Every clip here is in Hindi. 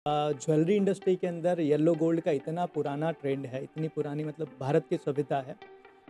ज्वेलरी इंडस्ट्री के अंदर येलो गोल्ड का इतना पुराना ट्रेंड है, इतनी पुरानी मतलब भारत की सभ्यता है।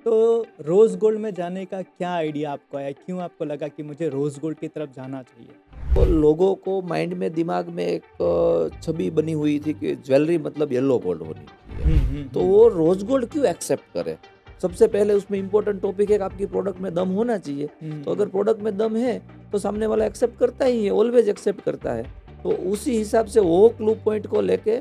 तो रोज़ गोल्ड में जाने का क्या आइडिया आपको आया? क्यों आपको लगा कि मुझे रोज़ गोल्ड की तरफ जाना चाहिए? तो लोगों को माइंड में दिमाग में एक छवि बनी हुई थी कि ज्वेलरी मतलब येलो गोल्ड होनी चाहिए। हुँ, हुँ, तो हुँ। वो रोज़ गोल्ड क्यों एक्सेप्ट करे? सबसे पहले उसमें इम्पोर्टेंट टॉपिक है कि आपकी प्रोडक्ट में दम होना चाहिए। हुँ, तो अगर हुँ। प्रोडक्ट में दम है, तो सामने वाला एक्सेप्ट करता ही है, ऑलवेज़ एक्सेप्ट करता है। तो उसी हिसाब से वो क्लू पॉइंट को लेके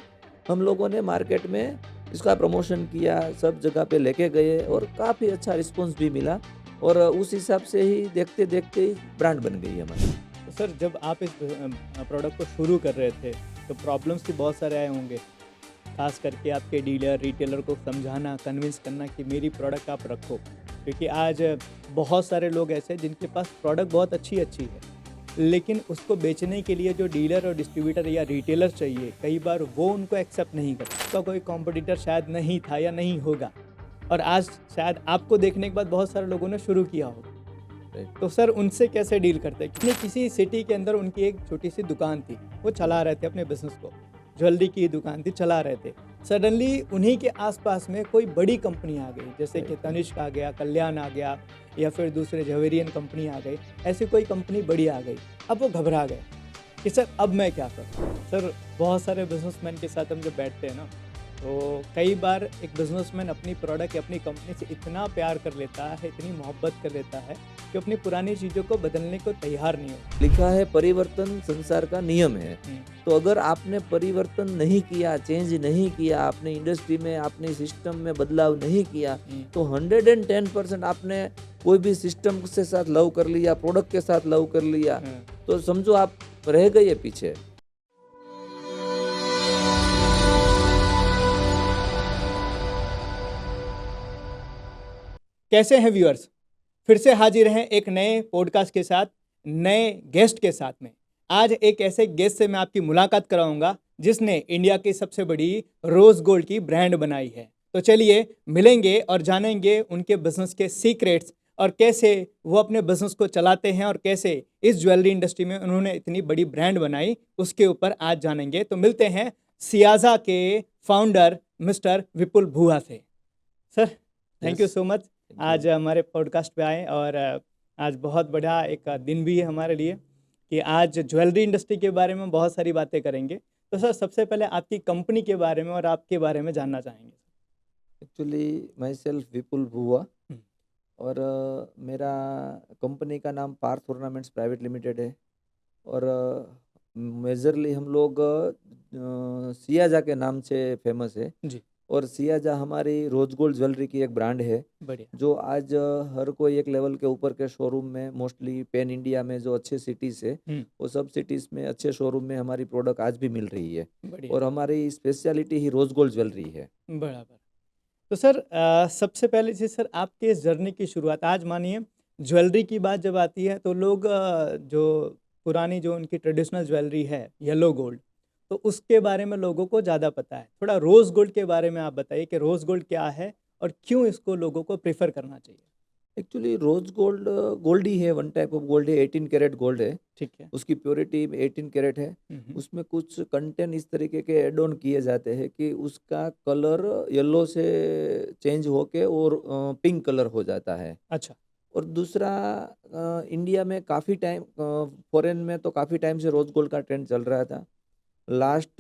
हम लोगों ने मार्केट में इसका प्रमोशन किया, सब जगह पे लेके गए और काफ़ी अच्छा रिस्पॉन्स भी मिला और उस हिसाब से ही देखते-देखते ही ब्रांड बन गई हमारी। तो सर जब आप इस प्रोडक्ट को शुरू कर रहे थे, तो प्रॉब्लम्स भी बहुत सारे आए होंगे। ख़ास करके आपके डीलर, रिटेलर को समझाना, कन्विंस करना कि मेरी प्रोडक्ट आप रखो। क्योंकि आज बहुत सारे लोग ऐसे हैं जिनके पास प्रोडक्ट बहुत अच्छी-अच्छी है, लेकिन उसको बेचने के लिए जो डीलर और डिस्ट्रीब्यूटर या रिटेलर चाहिए, कई बार वो उनको एक्सेप्ट नहीं करता। उसका कोई कॉम्पिटिटर शायद नहीं था या नहीं होगा और आज शायद आपको देखने के बाद बहुत सारे लोगों ने शुरू किया होगा। राइट। तो सर उनसे कैसे डील करते हैं? किसी सिटी के अंदर उनकी एक छोटी-सी दुकान थी, वो चला रहे थे अपने बिज़नेस को, ज्वेलरी की दुकान थी, चला रहे थे। सडनली उन्हीं के आस-पास में कोई बड़ी कंपनी आ गई, जैसे कि राइट, राइट। तनिष्क आ गया, कल्याण आ गया या फिर दूसरे झवेरियन कंपनी आ गई, ऐसी कोई कंपनी बड़ी आ गई। अब वो घबरा गए कि सर अब मैं क्या करूँ? सर बहुत सारे बिज़नेसमैन के साथ हम जब बैठते हैं ना, तो कई बार एक बिज़नेसमैन अपनी प्रोडक्ट या अपनी कंपनी से इतना प्यार कर लेता है, इतनी मोहब्बत कर लेता है कि अपनी पुरानी चीज़ों को बदलने को तैयार नहीं होता। लिखा है परिवर्तन संसार का नियम है। हुँ, तो अगर आपने परिवर्तन नहीं किया, चेंज नहीं किया, आपने इंडस्ट्री में, अपने सिस्टम में बदलाव नहीं किया, हुँ, तो 110% आपने कोई भी सिस्टम के साथ लव कर लिया, प्रोडक्ट के साथ लव कर लिया, हाँ। तो समझो आप रह गए पीछे। कैसे हैं व्यूअर्स? फिर से हाजिर हैं एक नए पॉडकास्ट के साथ, नए गेस्ट के साथ में। आज एक ऐसे गेस्ट से मैं आपकी मुलाकात कराऊँगा, जिसने इंडिया की सबसे बड़ी रोज़ गोल्ड की ब्रांड बनाई है। तो चलिए मिलेंगे और जानेंगे उनके बिज़नेस के सीक्रेट्स और कैसे वो अपने बिज़नेस को चलाते हैं और कैसे इस ज्वेलरी इंडस्ट्री में उन्होंने इतनी बड़ी ब्रांड बनाई, उसके ऊपर आज जानेंगे। तो मिलते हैं सियाज़ा के फाउंडर मिस्टर विपुल भुआ से। Sir, thank you yes, so much. Thank you. आज हमारे पॉडकास्ट पे आए और आज बहुत बड़ा एक दिन भी है हमारे लिए कि आज ज्वेलरी इंडस्ट्री के बारे में बहुत सारी बातें करेंगे। तो सर सबसे पहले आपकी कंपनी के बारे में और आपके बारे में जानना चाहेंगे। एक्चुअली माई सेल्फ विपुल बुआ हुँ, और मेरा कंपनी का नाम पार्थ ऑर्नामेंट्स प्राइवेट लिमिटेड है और मेजरली हम लोग सियाजा के नाम से फेमस है जी, और सियाजा हमारी रोज गोल्ड ज्वेलरी की एक ब्रांड है बढ़िया। जो आज हर कोई एक लेवल के ऊपर के शोरूम में मोस्टली पैन इंडिया में जो अच्छे सिटीज़ है हुँ, वो सब सिटीज़ में अच्छे शोरूम में हमारी प्रोडक्ट आज भी मिल रही है बढ़िया, और हमारी स्पेशलिटी ही रोज गोल्ड ज्वेलरी है। बराबर। तो सर सबसे पहले से सर आपके इस जर्नी की शुरुआत आज मानिए ज्वेलरी की बात जब आती है तो लोग जो पुरानी जो उनकी ट्रेडिशनल ज्वेलरी है येलो गोल्ड तो उसके बारे में लोगों को ज़्यादा पता है। थोड़ा रोज़ गोल्ड के बारे में आप बताइए कि रोज़ गोल्ड क्या है और क्यों इसको लोगों को प्रेफ़र करना चाहिए? एक्चुअली रोज गोल्ड गोल्ड ही है, वन टाइप ऑफ गोल्ड है, 18 कैरेट गोल्ड है। ठीक है। उसकी प्योरिटी 18 कैरेट है। हुँ, हुँ। उसमें कुछ कंटेंट इस तरीके के ऐड ऑन किए जाते हैं कि उसका कलर येलो से चेंज होके और पिंक कलर हो जाता है। अच्छा। और दूसरा इंडिया में काफ़ी टाइम फॉरेन में तो काफ़ी टाइम से रोज़ गोल्ड का ट्रेंड चल रहा था। लास्ट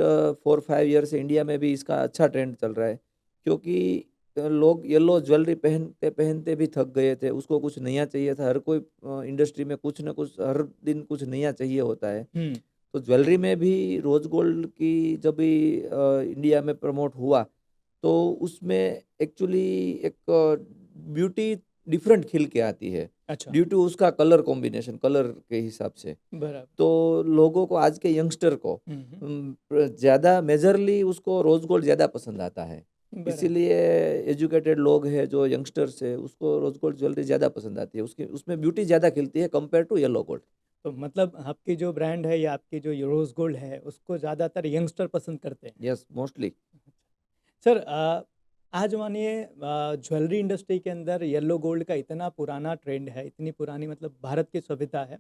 4-5 ईयर से इंडिया में भी इसका अच्छा ट्रेंड चल रहा है क्योंकि लोग येलो ज्वेलरी पहनते-पहनते भी थक गए थे। उसको कुछ नया चाहिए था। हर कोई इंडस्ट्री में कुछ न कुछ हर दिन कुछ नया चाहिए होता है। हुँ, तो ज्वेलरी में भी रोज़ गोल्ड की जब भी इंडिया में प्रमोट हुआ, तो उसमें एक्चुअली एक ब्यूटी डिफरेंट खिल के आती है, अच्छा। ड्यू टू उसका कलर कॉम्बिनेशन, कलर के हिसाब से। बराबर। तो लोगों को, आज के यंगस्टर को हुँ, हुँ। ज़्यादा मेजरली उसको रोज़ गोल्ड ज़्यादा पसंद आता है। बराबर। इसीलिए एजुकेटेड लोग हैं जो यंगस्टर्स है, उसको रोज़ गोल्ड ज्वेलरी ज़्यादा पसंद आती है। उसकी उसमें ब्यूटी ज़्यादा खिलती है कंपेयर टू येलो गोल्ड। तो मतलब आपकी जो ब्रांड है या आपकी जो ये रोज़ गोल्ड है उसको ज़्यादातर यंगस्टर पसंद करते हैं। Yes, mostly. सर आज मानिए ज्वेलरी इंडस्ट्री के अंदर येलो गोल्ड का इतना पुराना ट्रेंड है, इतनी पुरानी मतलब भारत की सभ्यता है।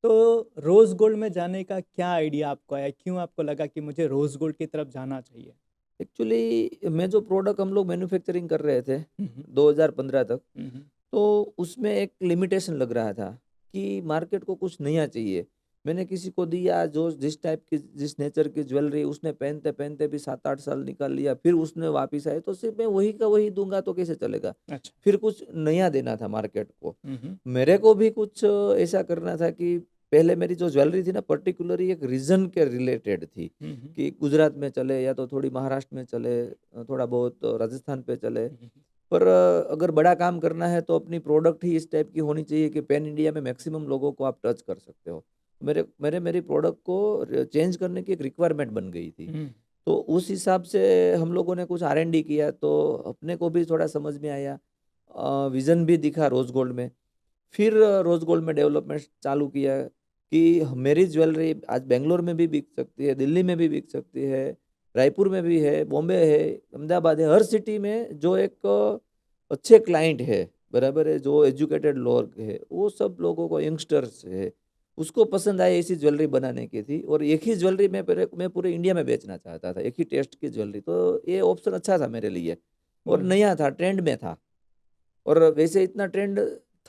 तो रोज़ गोल्ड में जाने का क्या आइडिया आपको आया? क्यों आपको लगा कि मुझे रोज़ गोल्ड की तरफ जाना चाहिए? एक्चुअली मैं जो प्रोडक्ट हम लोग मैन्युफैक्चरिंग कर रहे थे हुँ, हुँ। 2015 तक, हुँ, हुँ। तो उसमें एक लिमिटेशन लग रहा था कि मार्केट को कुछ नया चाहिए। मैंने किसी को दिया जो जिस टाइप की जिस नेचर की ज्वेलरी उसने पहनते-पहनते भी 7-8 साल निकाल लिया, फिर उसने वापिस आए तो सिर्फ़ मैं वही का वही दूँगा तो कैसे चलेगा? अच्छा। फिर कुछ नया देना था मार्केट को। हुँ, हुँ। मेरे को भी कुछ ऐसा करना था कि पहले मेरी जो ज्वेलरी थी ना पर्टिकुलरली एक रीजन के रिलेटेड थी हुँ, हुँ। कि गुजरात में चले या तो थोड़ी महाराष्ट्र में चले, थोड़ा बहुत राजस्थान पे चले। हुँ, हुँ। पर अगर बड़ा काम करना है तो अपनी प्रोडक्ट ही इस टाइप की होनी चाहिए कि पैन इंडिया में मैक्सिमम लोगों को आप टच कर सकते हो। मेरी प्रोडक्ट को चेंज करने की एक रिक्वायरमेंट बन गई थी। हुँ। तो उस हिसाब से हम लोगों ने कुछ R&D किया तो अपने को भी थोड़ा समझ में आया, विज़न भी दिखा रोज़ गोल्ड में। फिर रोज़ गोल्ड में डेवलपमेंट चालू किया कि मेरी ज्वेलरी आज बैंगलोर में भी बिक सकती है, दिल्ली में भी बिक सकती है, रायपुर में भी है, बॉम्बे है, अहमदाबाद है, हर सिटी में जो एक अच्छे क्लाइंट है, बराबर है, जो एजुकेटेड लोग है, वो सब लोगों को यंगस्टर्स है, उसको पसंद आए ऐसी ज्वेलरी बनाने की थी और एक ही ज्वेलरी मैं पूरे इंडिया में बेचना चाहता था, एक ही टेस्ट की ज्वेलरी। तो ये ऑप्शन अच्छा था मेरे लिए और हुँ, हुँ। नया था, ट्रेंड में था। और वैसे इतना ट्रेंड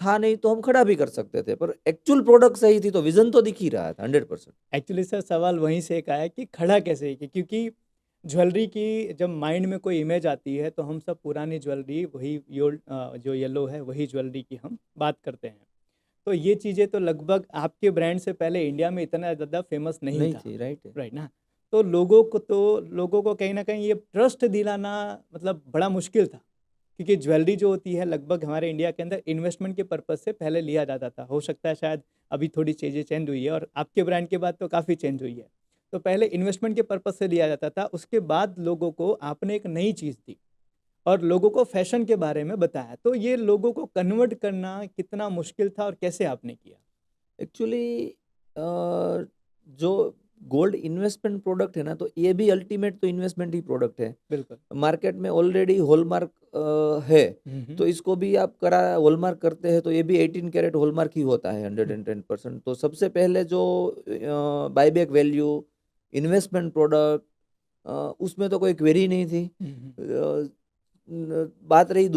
था नहीं तो हम खड़ा भी कर सकते थे, पर एक्चुअल प्रोडक्ट सही थी तो विज़न तो दिख ही रहा था 100%। एक्चुअली सर सवाल वहीं से एक आया कि खड़ा कैसे? कि क्योंकि ज्वेलरी की जब माइंड में कोई इमेज आती है तो हम सब पुरानी ज्वेलरी वही जो येलो है वही ज्वेलरी की हम बात करते हैं। तो ये चीज़ें तो लगभग आपके ब्रांड से पहले इंडिया में इतना ज़्यादा फेमस नहीं नहीं था, थी, राइट है। राइट ना? तो लोगों को कहीं न कहीं ये ट्रस्ट दिलाना मतलब बड़ा मुश्किल था। क्योंकि ज्वेलरी जो होती है लगभग हमारे इंडिया के अंदर इन्वेस्टमेंट के पर्पज़ से पहले लिया जाता था। हो सकता है शायद अभी थोड़ी चीज़ें चेंज हुई है और आपके ब्रांड के बाद तो काफ़ी चेंज हुई है। तो पहले इन्वेस्टमेंट के पर्पज़ से लिया जाता था, उसके बाद लोगों को आपने एक नई चीज़ दी और लोगों को फ़ैशन के बारे में बताया। तो ये लोगों को कन्वर्ट करना कितना मुश्किल था और कैसे आपने किया? एक्चुअली जो गोल्ड इन्वेस्टमेंट प्रोडक्ट है ना, तो ये भी अल्टीमेट तो इन्वेस्टमेंट ही प्रोडक्ट है। बिल्कुल। मार्केट में ऑलरेडी हॉलमार्क है, हुँ, हुँ। तो इसको भी आप हॉलमार्क करते हैं तो ये भी 18 कैरेट हॉलमार्क ही होता है 110%। तो सबसे पहले जो बायबैक वैल्यू, इन्वेस्टमेंट प्रोडक्ट, उसमें तो कोई क्वेरी नहीं थी। हुँ, हुँ। बात रही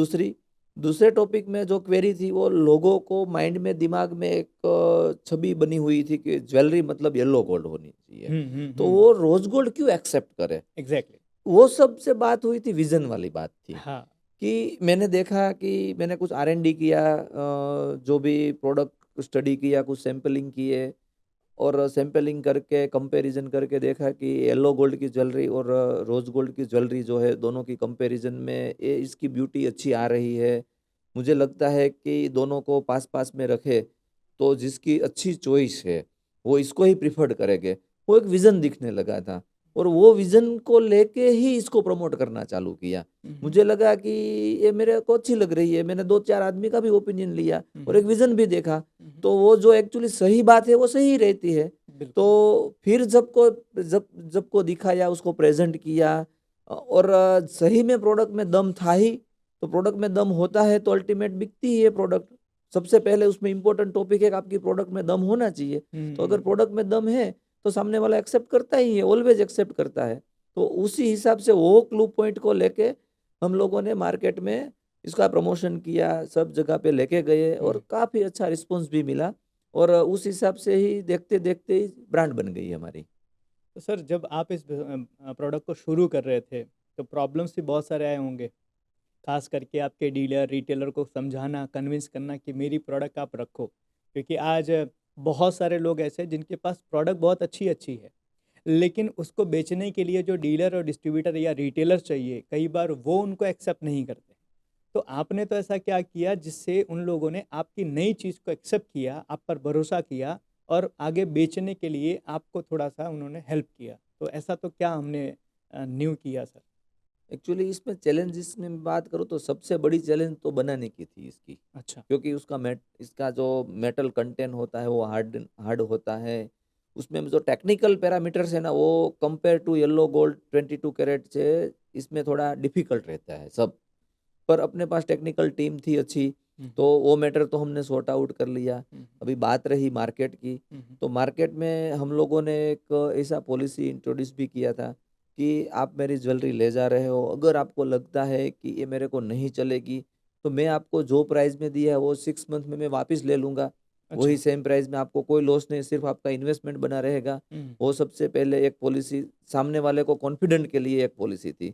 दूसरे टॉपिक में जो क्वेरी थी वो लोगों को माइंड में दिमाग में एक छवि बनी हुई थी कि ज्वेलरी मतलब येलो गोल्ड होनी चाहिए। हुँ, हुँ, तो हुँ। वो रोज गोल्ड क्यों एक्सेप्ट करे? एग्ज़ैक्टली। वो सबसे बात हुई थी, विजन वाली बात थी हाँ। कि मैंने देखा कि मैंने कुछ R&D किया, जो भी प्रोडक्ट स्टडी किया, कुछ सैंपलिंग किए और सैंपलिंग करके कंपैरिजन करके देखा कि येलो गोल्ड की ज्वेलरी और रोज़ गोल्ड की ज्वेलरी जो है दोनों की कंपैरिजन में ये इसकी ब्यूटी अच्छी आ रही है। मुझे लगता है कि दोनों को पास-पास में रखे तो जिसकी अच्छी चॉइस है वो इसको ही प्रेफर्ड करेंगे। वो एक विज़न दिखने लगा था और वो विज़न को लेके ही इसको प्रमोट करना चालू किया। हुँ, हुँ। मुझे लगा कि ये मेरे को अच्छी लग रही है। मैंने 2-4 आदमी का भी ओपिनियन लिया हुँ, और एक हुँ। विज़न भी देखा। हुँ, हुँ। तो वो जो एक्चुअली सही बात है वो सही रहती है। बिल्कुल। तो फिर जब को दिखाया, उसको प्रेज़ेंट किया, और सही में प्रोडक्ट में दम था ही, तो प्रोडक्ट में दम होता है तो अल्टीमेट बिकती ही है प्रोडक्ट। सबसे पहले उसमें इम्पोर्टेंट टॉपिक है कि आपकी प्रोडक्ट में दम होना चाहिए। हुँ, तो हुँ, अगर हुँ। प्रोडक्ट में दम है, तो सामने वाला एक्सेप्ट करता ही है, ऑलवेज़ एक्सेप्ट करता है। तो उसी हिसाब से वो क्लू पॉइंट को लेके हम लोगों ने मार्केट में इसका प्रमोशन किया, सब जगह पे लेके गए हुँ। और काफ़ी अच्छा रिस्पॉन्स भी मिला और उस हिसाब से ही देखते-देखते ही ब्रांड बन गई हमारी। तो सर जब आप इस प्रोडक्ट को शुरू कर रहे थे, तो प्रॉब्लम्स भी बहुत सारे आए होंगे? ख़ास करके आपके डीलर, रिटेलर को समझाना, कन्विंस करना कि मेरी प्रोडक्ट आप रखो। क्योंकि आज बहुत सारे लोग ऐसे हैं जिनके पास प्रोडक्ट बहुत अच्छी-अच्छी है, लेकिन उसको बेचने के लिए जो डीलर और डिस्ट्रीब्यूटर या रिटेलर चाहिए, कई बार वो उनको एक्सेप्ट नहीं करते। तो आपने तो ऐसा क्या किया जिससे उन लोगों ने आपकी नई चीज़ को एक्सेप्ट किया, आप पर भरोसा किया और आगे बेचने के लिए आपको थोड़ा-सा उन्होंने हेल्प किया? तो ऐसा तो क्या हमने न्यू किया सर? एक्चुअली इसमें चैलेंजेस में मैं बात करूँ तो सबसे बड़ी चैलेंज तो बनाने की थी इसकी, अच्छा। क्योंकि इसका जो मेटल कंटेंट होता है वो हार्ड हार्ड होता है। उसमें जो टेक्निकल पैरामीटर्स है ना, वो compare to yellow gold 22 carat से इसमें थोड़ा डिफिकल्ट रहता है सब। पर अपने पास टेक्निकल टीम थी अच्छी, तो वो मैटर तो हमने सॉर्ट आउट कर लिया। अभी बात रही मार्केट की, तो मार्केट में हम लोगों ने एक ऐसा पॉलिसी इंट्रोड्यूस भी किया था कि आप मेरी ज्वेलरी ले जा रहे हो, अगर आपको लगता है कि ये मेरे को नहीं चलेगी, तो मैं आपको जो प्राइस में दिया है वो 6 मंथ में मैं वापस ले लूँगा। वही अच्छा। सेम प्राइस में, आपको कोई लॉस नहीं, सिर्फ आपका इन्वेस्टमेंट बना रहेगा। वो सबसे पहले एक पॉलिसी, सामने वाले को कॉन्फिडेंट के लिए एक पॉलिसी थी।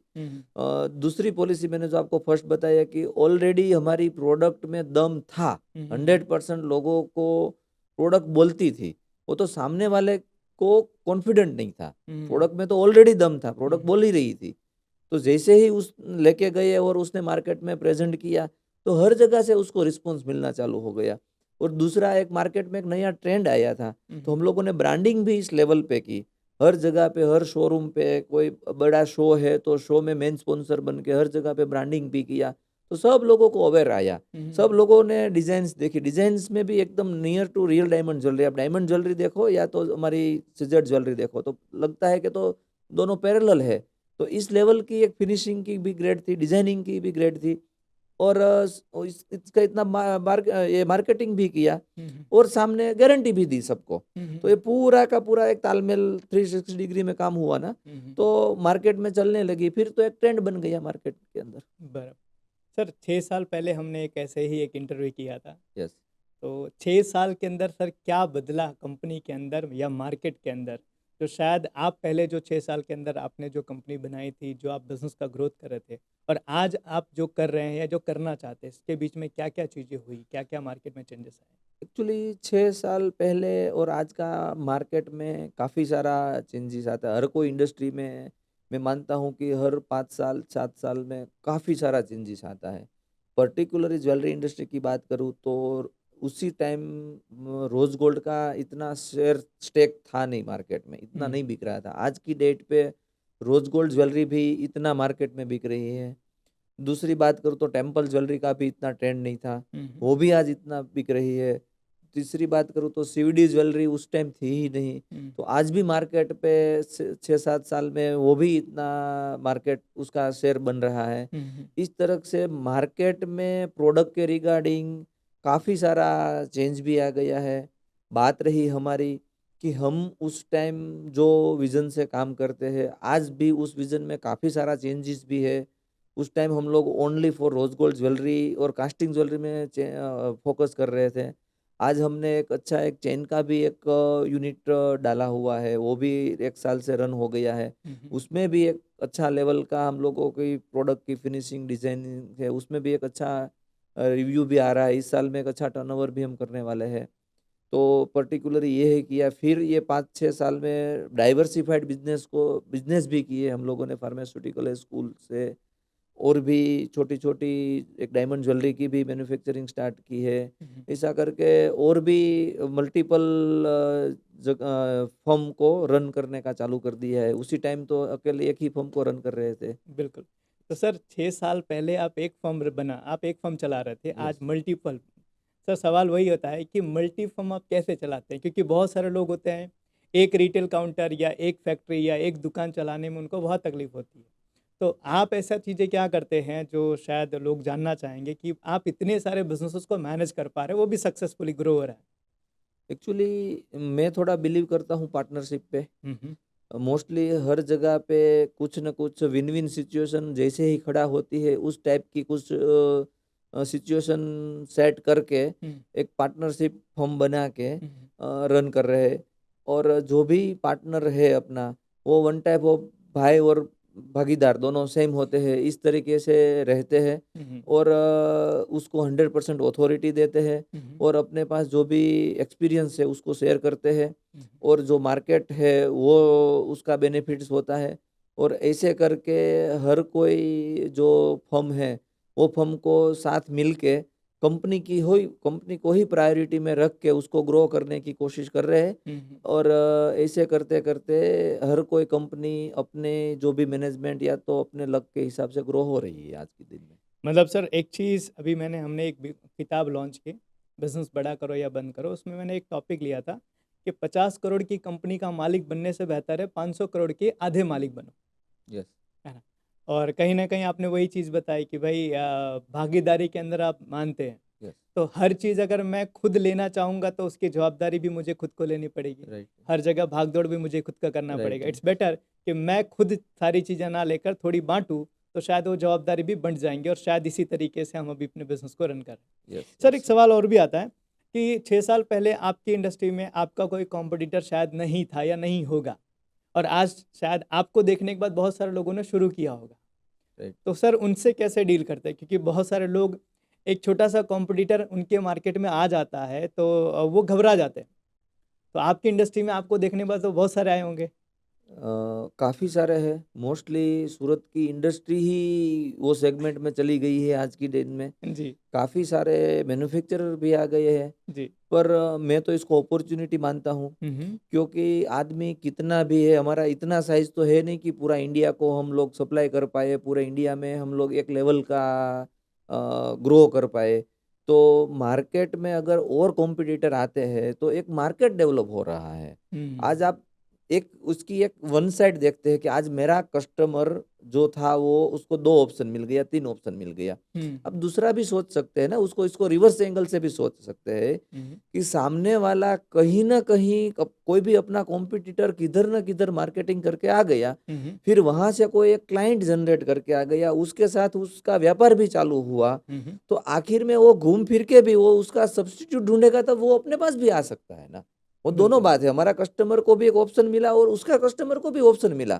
दूसरी पॉलिसी मैंने जो आपको फर्स्ट बताया कि ऑलरेडी हमारी प्रोडक्ट में दम था, 100% लोगों को प्रोडक्ट बोलती थी, वो तो सामने वाले को कॉन्फिडेंट नहीं था। प्रोडक्ट में तो ऑलरेडी दम था, प्रोडक्ट बोल ही रही थी। तो जैसे ही उस लेके गए और उसने मार्केट में प्रेजेंट किया, तो हर जगह से उसको रिस्पॉन्स मिलना चालू हो गया। और दूसरा, एक मार्केट में एक नया ट्रेंड आया था, तो हम लोगों ने ब्रांडिंग भी इस लेवल पे की। हर जगह पे, हर शोरूम पे, कोई बड़ा शो है तो शो में मेन स्पॉन्सर बन के हर जगह पे ब्रांडिंग भी किया। तो सब लोगों को अवेयर आया, सब लोगों ने डिजाइन्स देखी। डिजाइन्स में भी एकदम near to real diamond jewellery. आप डायमंड ज्वेलरी देखो या तो हमारी सीजेड ज्वेलरी देखो, तो लगता है कि तो दोनों पैरेलल है। तो इस लेवल की एक फिनिशिंग की भी ग्रेड थी, डिजाइनिंग की भी ग्रेड थी। और इसका इतना ये मार्केटिंग भी किया और सामने गारंटी भी दी सबको। तो ये पूरा का पूरा एक तालमेल 360 डिग्री में काम हुआ ना, तो मार्केट में चलने लगी। फिर तो एक ट्रेंड बन गया मार्केट के अंदर। बराबर। सर 6 साल पहले हमने एक ऐसे ही एक इंटरव्यू किया था, यस। तो 6 साल के अंदर सर क्या बदला कंपनी के अंदर या मार्केट के अंदर, जो शायद आप पहले जो 6 साल के अंदर आपने जो कंपनी बनाई थी, जो आप बिजनेस का ग्रोथ कर रहे थे, और आज आप जो कर रहे हैं या जो करना चाहते हैं, इसके बीच में क्या क्या चीज़ें हुई, क्या क्या मार्केट में चेंजेस आए? एक्चुअली 6 साल पहले और आज का मार्केट में काफ़ी सारा चेंजेस आता है। हर कोई इंडस्ट्री में मैं मानता हूँ कि हर 5 साल 7 साल में काफ़ी सारा चेंजेस आता है। पर्टिकुलरली ज्वेलरी इंडस्ट्री की बात करूँ तो उसी टाइम रोज़ गोल्ड का इतना शेयर स्टेक था नहीं मार्केट में, इतना नहीं बिक रहा था। आज की डेट पे रोज़ गोल्ड ज्वेलरी भी इतना मार्केट में बिक रही है। दूसरी बात करूँ तो टेम्पल ज्वेलरी का भी इतना ट्रेंड नहीं था, वो भी आज इतना बिक रही है। तीसरी बात करूँ तो सीवीडी ज्वेलरी उस टाइम थी ही नहीं, तो आज भी मार्केट पे 6-7 साल में वो भी इतना मार्केट उसका शेयर बन रहा है। इस तरह से मार्केट में प्रोडक्ट के रिगार्डिंग काफ़ी सारा चेंज भी आ गया है। बात रही हमारी कि हम उस टाइम जो विज़न से काम करते हैं, आज भी उस विज़न में काफ़ी सारा चेंजेस भी है। उस टाइम हम लोग only for rose gold jewellery और कास्टिंग ज्वेलरी में फोकस कर रहे थे। आज हमने एक चेन का भी एक यूनिट डाला हुआ है, वो भी 1 साल से रन हो गया है। उसमें भी एक अच्छा लेवल का हम लोगों की प्रोडक्ट की फिनिशिंग डिज़ाइनिंग है, उसमें भी एक अच्छा रिव्यू भी आ रहा है। इस साल में एक अच्छा टर्नओवर भी हम करने वाले हैं। तो पर्टिकुलरली ये है कि या फिर ये 5-6 साल में डाइवर्सिफाइड बिज़नेस भी किए हम लोगों ने, फार्मास्यूटिकल स्कूल से और भी छोटी-छोटी एक डायमंड ज्वेलरी की भी मैन्युफैक्चरिंग स्टार्ट की है। ऐसा करके और भी मल्टीपल फर्म को रन करने का चालू कर दिया है। उसी टाइम तो अकेले एक ही फर्म को रन कर रहे थे। बिल्कुल। तो सर 6 साल पहले आप एक आप एक फर्म चला रहे थे, आज यस। मल्टीपल। सर सवाल वही होता है कि मल्टी फर्म आप कैसे चलाते हैं? क्योंकि बहुत सारे लोग होते हैं, एक रिटेल काउंटर या एक फैक्ट्री या एक दुकान चलाने में उनको बहुत तकलीफ होती है। तो आप ऐसा चीज़ें क्या करते हैं जो शायद लोग जानना चाहेंगे कि आप इतने सारे बिज़नेसेस को मैनेज कर पा रहे हैं, वो भी सक्सेसफुली ग्रो हो रहा है? एक्चुअली मैं थोड़ा बिलीव करता हूँ पार्टनरशिप पे। हुँ, हुँ। मोस्टली हर जगह पे कुछ न कुछ विन विन सिचुएशन जैसे ही खड़ा होती है, उस टाइप की कुछ सिचुएशन सेट करके हुँ, एक पार्टनरशिप फर्म बना के हुँ, रन कर रहे हैं। और जो भी पार्टनर है अपना, वो वन टाइप ऑफ भाई और भागीदार दोनों सेम होते हैं, इस तरीके से रहते हैं। हुँ, हुँ, और उसको 100% अथॉरिटी देते हैं हुँ, हुँ, और अपने पास जो भी एक्सपीरियंस है उसको शेयर करते हैं। हुँ, और जो मार्केट है वो उसका बेनिफिट्स होता है। और ऐसे करके हर कोई जो फर्म है, वो फर्म को साथ मिल के कंपनी को ही प्रायोरिटी में रख के उसको ग्रो करने की कोशिश कर रहे हैं। हुँ, हुँ। और ऐसे करते-करते हर कोई कंपनी अपने जो भी मैनेजमेंट या तो अपने लक के हिसाब से ग्रो हो रही है आज के दिन में। मतलब सर एक चीज़ अभी हमने एक किताब लॉन्च की, बिजनेस बड़ा करो या बंद करो, उसमें मैंने एक टॉपिक लिया था कि 50 करोड़ की कंपनी का मालिक बनने से बेहतर है 500 करोड़ के आधे मालिक बनो, यस। है ना? और कहीं ना कहीं आपने वही चीज़ बताई कि भाई भागीदारी के अंदर आप मानते हैं यस, तो हर चीज़ अगर मैं खुद लेना चाहूँगा तो उसकी जवाबदारी भी मुझे खुद को लेनी पड़ेगी। राइट, हर जगह भाग-दौड़ भी मुझे खुद का करना राइट पड़ेगा। है, इट्स बेटर कि मैं खुद सारी चीज़ें ना लेकर थोड़ी बाँटूँ, तो शायद वो जवाबदारी भी बँट जाएँगी और शायद इसी तरीके से हम अभी अपने बिज़नेस को रन कर रहे हैं। यस, सर एक यस, सवाल और भी आता है कि 6 साल पहले आपकी इंडस्ट्री में आपका कोई कॉम्पिटिटर शायद नहीं था या नहीं होगा और आज शायद आपको देखने के बाद बहुत सारे लोगों ने शुरू किया होगा। राइट। तो सर उनसे कैसे डील करते हैं? क्योंकि बहुत सारे लोग एक छोटा-सा कॉम्पिटिटर उनके मार्केट में आ जाता है तो वो घबरा जाते हैं। तो आपकी इंडस्ट्री में आपको देखने के बाद तो बहुत सारे आए होंगे? काफ़ी सारे हैं, मोस्टली सूरत की इंडस्ट्री ही वो सेगमेंट में चली गई है आज की डेट में। जी, काफ़ी सारे मैन्युफैक्चरर भी आ गए हैं, जी। पर मैं तो इसको अपॉर्च्युनिटी मानता हूँ, हुँ, हुँ। क्योंकि आदमी कितना भी है, हमारा इतना साइज़ तो है नहीं कि पूरा इंडिया को हम लोग सप्लाई कर पाएँ, पूरे इंडिया में हम लोग एक लेवल का ग्रो कर पाएँ। तो मार्केट में अगर और कॉम्पिटिटर आते हैं, तो एक मार्केट डेवलप हो रहा है। आज हुँ, आप एक उसकी एक वन साइड देखते हैं कि आज मेरा कस्टमर जो था वो उसको 2 ऑप्शन मिल गया, 3 ऑप्शन मिल गया। हुँ, अब दूसरा भी सोच सकते हैं ना, उसको इसको रिवर्स एंगल से भी सोच सकते हैं हुँ, कि सामने वाला कहीं न कहीं कोई भी अपना कॉम्पिटिटर किधर न किधर मार्केटिंग करके आ गया, हुँ, हुँ, फिर वहाँ से कोई एक क्लाइंट जनरेट करके आ गया, उसके साथ उसका व्यापार भी चालू हुआ, हुँ, हुँ। तो आखिर में वो घूम फिर के भी वो उसका सब्स्टिट्यूट ढूँढेगा, तब वो अपने पास भी आ सकता है ना। वो दोनों बिल्कुल। बात है, हमारा कस्टमर को भी एक ऑप्शन मिला और उसका कस्टमर को भी ऑप्शन मिला।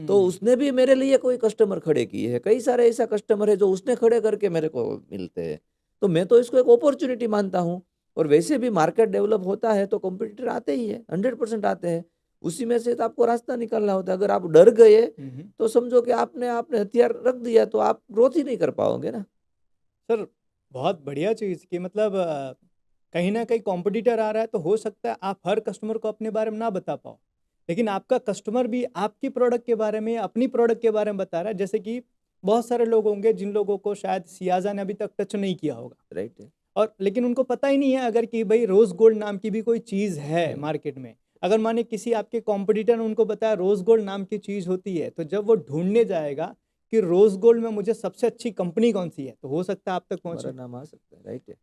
तो हुँ, उसने भी मेरे लिए कोई कस्टमर खड़े किए हैं। कई सारे ऐसा कस्टमर है जो उसने खड़े करके मेरे को मिलते हैं। तो मैं तो इसको एक अपॉर्च्युनिटी मानता हूँ, और वैसे भी मार्केट डेवलप होता है तो कॉम्पिटिटर आते ही हैं, 100% आते हैं। उसी में से तो आपको रास्ता निकालना होता है। अगर आप डर गए हुँ, हुँ। तो समझो कि आपने आपने हथियार रख दिया, तो आप ग्रोथ ही नहीं कर पाओगे ना। सर बहुत बढ़िया चीज़ कि मतलब कहीं न कहीं कॉम्पिटिटर आ रहा है तो हो सकता है आप हर कस्टमर को अपने बारे में ना बता पाओ। लेकिन आपका कस्टमर भी आपकी प्रोडक्ट के बारे में या अपनी प्रोडक्ट के बारे में बता रहा है। जैसे कि बहुत सारे लोग होंगे जिन लोगों को शायद सियाज़ा ने अभी तक टच नहीं किया होगा राइट है। और लेकिन उनको पता ही नहीं है अगर कि भई रोज़ गोल्ड नाम की भी कोई चीज़ है है। मार्केट में। अगर मानिए किसी आपके कॉम्पिटिटर ने उनको बताया रोज़ गोल्ड नाम की चीज़ होती है, तो जब वो ढूँढने जाएगा कि रोज़ गोल्ड में मुझे सबसे अच्छी कंपनी कौन-सी है, तो हो सकता है आप तक हमारा पहुँचे। नाम आ सकता है, राइट है।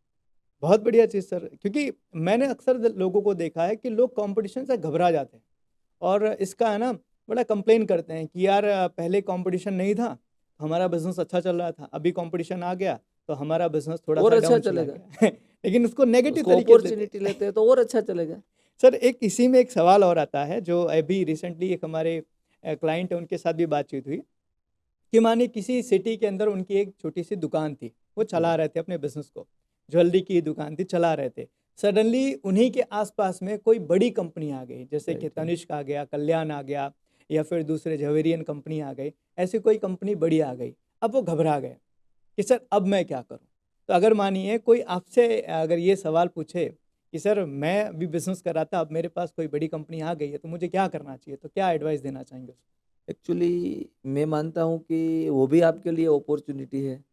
बहुत बढ़िया चीज़ सर, क्योंकि मैंने अक्सर लोगों को देखा है कि लोग कंपटीशन से घबरा जाते हैं और इसका है ना बड़ा कंप्लेन करते हैं कि यार पहले कंपटीशन नहीं था, हमारा बिजनेस अच्छा चल रहा था, अभी कंपटीशन आ गया तो हमारा बिजनेस थोड़ा और सा अच्छा डाउन चला चलेगा। गया लेकिन उसको नेगेटिव उसको तरीके से लेते अपॉर्च्युनिटी हैं। लेते हैं तो और अच्छा चलेगा। सर एक इसी में एक सवाल और आता है जो अभी रिसेंटली एक हमारे क्लाइंट है उनके साथ भी बातचीत हुई कि मानिए किसी सिटी के अंदर उनकी एक छोटी सी दुकान थी, वो जी, चला रहे थे अपने बिजनेस को, ज्वेलरी की दुकान थी, चला रहे थे। सडनली उन्हीं के आसपास में कोई बड़ी कंपनी आ गई, जैसे कि राइट है। तनिष्क आ गया, कल्याण आ गया या फिर दूसरे झवेरियन कंपनी आ गई, ऐसी कोई कंपनी बड़ी आ गई। अब वो घबरा गए कि सर अब मैं क्या करूँ? तो अगर मानिए कोई आपसे अगर ये सवाल पूछे कि सर मैं अभी बिज़नेस कर रहा था, अब मेरे पास कोई बड़ी कंपनी आ गई है, तो मुझे क्या करना चाहिए? तो क्या एडवाइस देना चाहेंगे उसको? एक्चुअली मैं मानता हूँ कि वो भी आपके लिए अपॉर्च्युनिटी है।